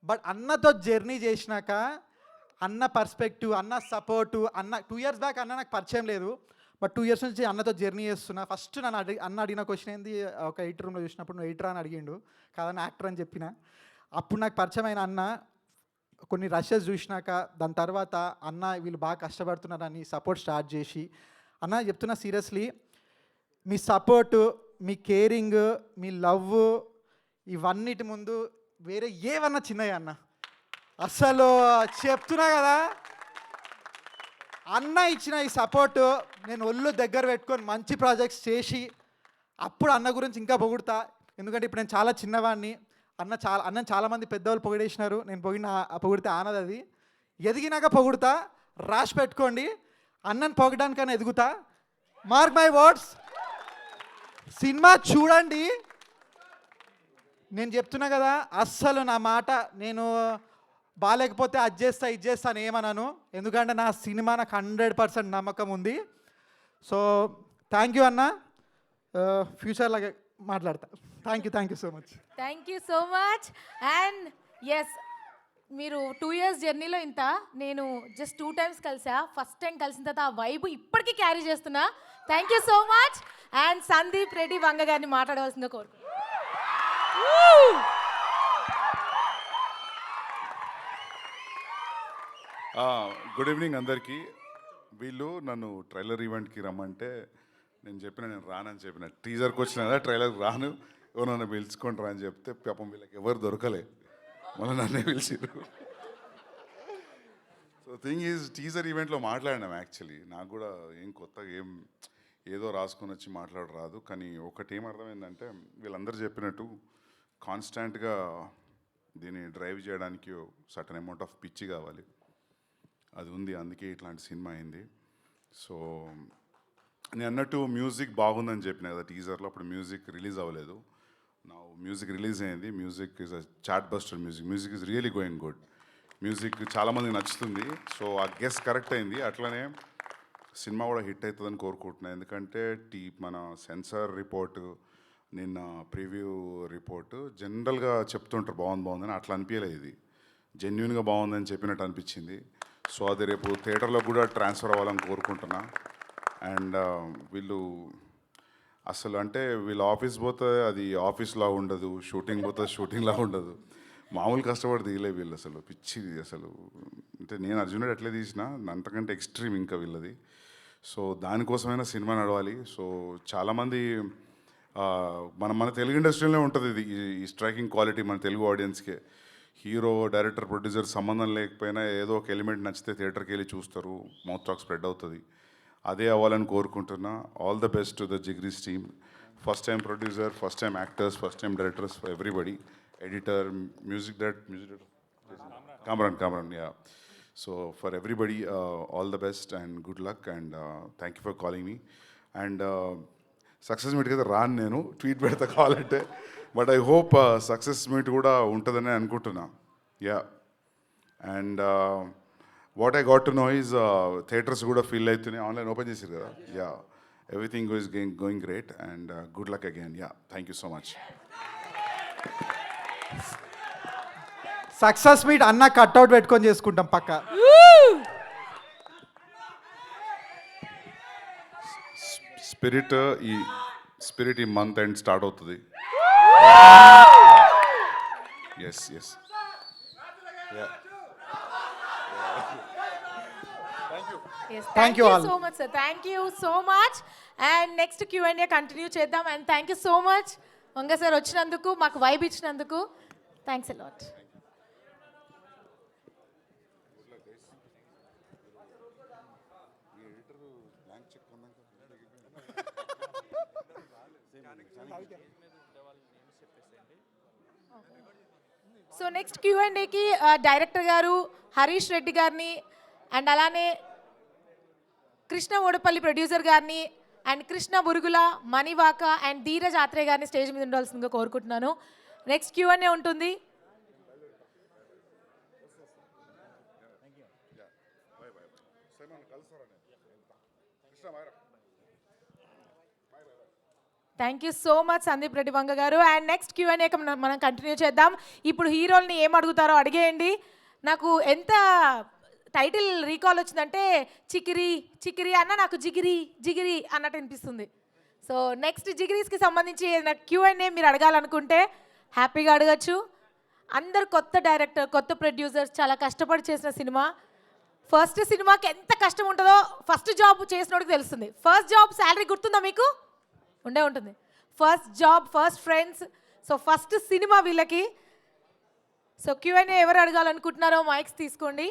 బట్ అన్నతో జర్నీ చేసినాక అన్న పర్స్పెక్టివ్, అన్న సపోర్టు, అన్న 2 years బ్యాక్ అన్న నాకు పరిచయం లేదు, బట్ 2 years నుంచి అన్నతో జర్నీ చేస్తున్నా. ఫస్ట్ నన్ను అన్న అడిగిన క్వశ్చన్ ఏంది, ఒక ఎయిట్ రూమ్లో చూసినప్పుడు నువ్వు ఎయిటర్ అని అడిగిండు, కాదని యాక్టర్ అని చెప్పిన. అప్పుడు నాకు పరిచయమైన అన్న కొన్ని రషెస్ చూసినాక దాని తర్వాత అన్న వీళ్ళు బాగా కష్టపడుతున్నారని సపోర్ట్ స్టార్ట్ చేసి, అన్న చెప్తున్నా సీరియస్లీ, మీ సపోర్టు, మీ కేరింగ్, మీ లవ్, ఇవన్నిటి ముందు వేరే ఏవన్నా చిన్నవి అన్న. అసలు చెప్తున్నా కదా, అన్న ఇచ్చిన ఈ సపోర్టు నేను ఒళ్ళు దగ్గర పెట్టుకొని మంచి ప్రాజెక్ట్స్ చేసి అప్పుడు అన్న గురించి ఇంకా పొగుడుతా. ఎందుకంటే ఇప్పుడు నేను చాలా చిన్నవాడిని, అన్న చాలామంది పెద్దవాళ్ళు పొగిడేసినారు, నేను పొగిడితే ఆనది అది. ఎదిగినాక పొగుడుతా, రాసి పెట్టుకోండి, అన్నను పొగడానికన్నా ఎదుగుతా. మార్క్ మై వర్డ్స్, సినిమా చూడండి. నేను చెప్తున్నా కదా, అస్సలు నా మాట నేను బాగాలేకపోతే అది చేస్తా ఇది చేస్తాను ఏమన్నాను, ఎందుకంటే నా సినిమా నాకు 100% నమ్మకం ఉంది. సో థ్యాంక్ యూ అన్న, ఫ్యూచర్లాగా మాట్లాడతా. Thank you so much. Thank you so much. And yes, మీరు 2 years జర్నీలో ఇంత, నేను జస్ట్ 2 times కలిసా. ఫస్ట్ టైం కలిసిన తర్వాత ఆ వైబ్ ఇప్పటికీ క్యారీ చేస్తున్నా. Thank you so much. And Sandeep Reddy Vanga garu మాట్లాడవలసిందిగా కోరుకుంటున్నాను. గుడ్ ఈవినింగ్ అందరికీ. వీళ్ళు నన్ను ట్రైలర్ ఈవెంట్కి రమ్మంటే నేను రానని చెప్పిన. టీజర్కి వచ్చిన కదా, ట్రైలర్కి రాను, ఎవరు నన్ను పిలుచుకుంటారా అని చెప్తే పాపం వీళ్ళకి ఎవరు దొరకలే, మళ్ళీ నన్నే పిలిచిరు. సో థింగ్ ఈజ్, టీజర్ ఈవెంట్లో మాట్లాడినాం. యాక్చువల్లీ నాకు కూడా ఏం కొత్తగా ఏదో రాసుకొని వచ్చి మాట్లాడరాదు, కానీ ఒకటి ఏం అర్థమైందంటే వీళ్ళందరూ చెప్పినట్టు కాన్స్టాంట్గా దీన్ని డ్రైవ్ చేయడానికి సర్టన్ అమౌంట్ ఆఫ్ పిచ్చి కావాలి, అది ఉంది, అందుకే ఇట్లాంటి సినిమా అయింది. సో నేను అన్నట్టు మ్యూజిక్ బాగుందని చెప్పిన కదా టీజర్లో, అప్పుడు మ్యూజిక్ రిలీజ్ అవ్వలేదు. నా మ్యూజిక్ రిలీజ్ అయింది. Music is a chartbuster. Music is really going good. Music చాలామందికి నచ్చుతుంది. సో ఆ గెస్ కరెక్ట్ అయింది. అట్లనే సినిమా కూడా హిట్ అవుతుందని కోరుకుంటున్నాను. ఎందుకంటే మన సెన్సార్ రిపోర్టు, నిన్న ప్రివ్యూ రిపోర్టు జనరల్గా చెప్తుంటారు బాగుందని, అట్లా అనిపించలేదు. ఇది జెన్యున్గా బాగుందని చెప్పినట్టు అనిపించింది. సో అది రేపు థియేటర్లో కూడా ట్రాన్స్ఫర్ అవ్వాలని కోరుకుంటున్నా. అండ్ వీళ్ళు అసలు అంటే వీళ్ళ ఆఫీస్ పోతే అది ఆఫీస్లా ఉండదు, షూటింగ్ పోతే షూటింగ్లా ఉండదు, మామూలు కష్టపడి తీయలే వీళ్ళు. అసలు పిచ్చిది అసలు. అంటే నేను అర్జునుడు ఎట్లా తీసినా అంతకంటే ఎక్స్ట్రీమ్ ఇంకా వీళ్ళది. సో దానికోసమైనా సినిమా నడవాలి. సో చాలామంది మన తెలుగు ఇండస్ట్రీలోనే ఉంటుంది ఇది, ఈ స్ట్రైకింగ్ క్వాలిటీ మన తెలుగు ఆడియన్స్కే. హీరో, డైరెక్టర్, ప్రొడ్యూసర్ సంబంధం లేకపోయినా ఏదో ఒక ఎలిమెంట్ నచ్చితే థియేటర్కి వెళ్ళి చూస్తారు, మౌత్ టాక్ స్ప్రెడ్ అవుతుంది. అదే అవ్వాలని కోరుకుంటున్నా. All the best to the Jigris team. First time producer, first time actors, first time directors, for everybody, editor, music director Kamran, yeah. So for everybody all the best and good luck and thank you for calling me. And success మీట్కి అయితే రాను, నేను tweet పెడతా కావాలంటే, but I hope success meet కూడా ఉంటుందని అనుకుంటున్నా. Yeah. And what I got to know is theatres కూడా ఫీల్ అవుతున్నాయి, ఆన్లైన్ ఓపెన్ చేశారు కదా. Yeah, everything is going great and good luck again. Yeah, thank you so much. Success meet అన్న cutout పెట్టుకొని చేసుకుంటాం పక్క. స్పిరిట్ ఈ మంత్ ఎండ్ స్టార్ట్ అవుతుంది. Yes. Thank you so much, sir. Thank you so much. And next Q&A continue చేద్దాం. And thank you so much, Vanga sir వచ్చినందుకు, మాకు vibe ఇచ్చినందుకు. Thanks a lot. So next Q&Aకి డైరెక్టర్ గారు హరీష్ రెడ్డి గారిని and అలానే Krishna Odapalli producer గారిని అండ్ కృష్ణ బురుగుల మణివాక అండ్ ధీరజ్ ఆత్రేయ గారిని స్టేజ్ మీద ఉండాల్సిందిగా కోరుకుంటున్నాను. నెక్స్ట్ Q&A ఉంటుంది. Thank you so much Sandeep Reddy Vanga garu. And next Q&A మనం కంటిన్యూ చేద్దాం. ఇప్పుడు హీరోల్ని ఏం అడుగుతారో అడిగేయండి. నాకు ఎంత టైటిల్ రీకాల్ వచ్చిందంటే చికిరి చికిరి అన్న నాకు జిగిరి జిగిరి అన్నట్టు అనిపిస్తుంది. సో నెక్స్ట్ జిగిరీస్కి సంబంధించి ఏదైనా Q&A మీరు అడగాలనుకుంటే హ్యాపీగా అడగచ్చు. అందరు కొత్త డైరెక్టర్ కొత్త ప్రొడ్యూసర్స్ చాలా కష్టపడి చేసిన సినిమా. ఫస్ట్ సినిమాకి ఎంత కష్టం ఉంటుందో ఫస్ట్ జాబ్ చేసినోడికి తెలుస్తుంది. ఫస్ట్ జాబ్ శాలరీ గుర్తుందా మీకు? ఉండే ఉంటుంది. First job first friends. So first cinema వీళ్ళకి. సో Q&A ఎవరు అడగాలనుకుంటున్నారో మైక్స్ తీసుకోండి.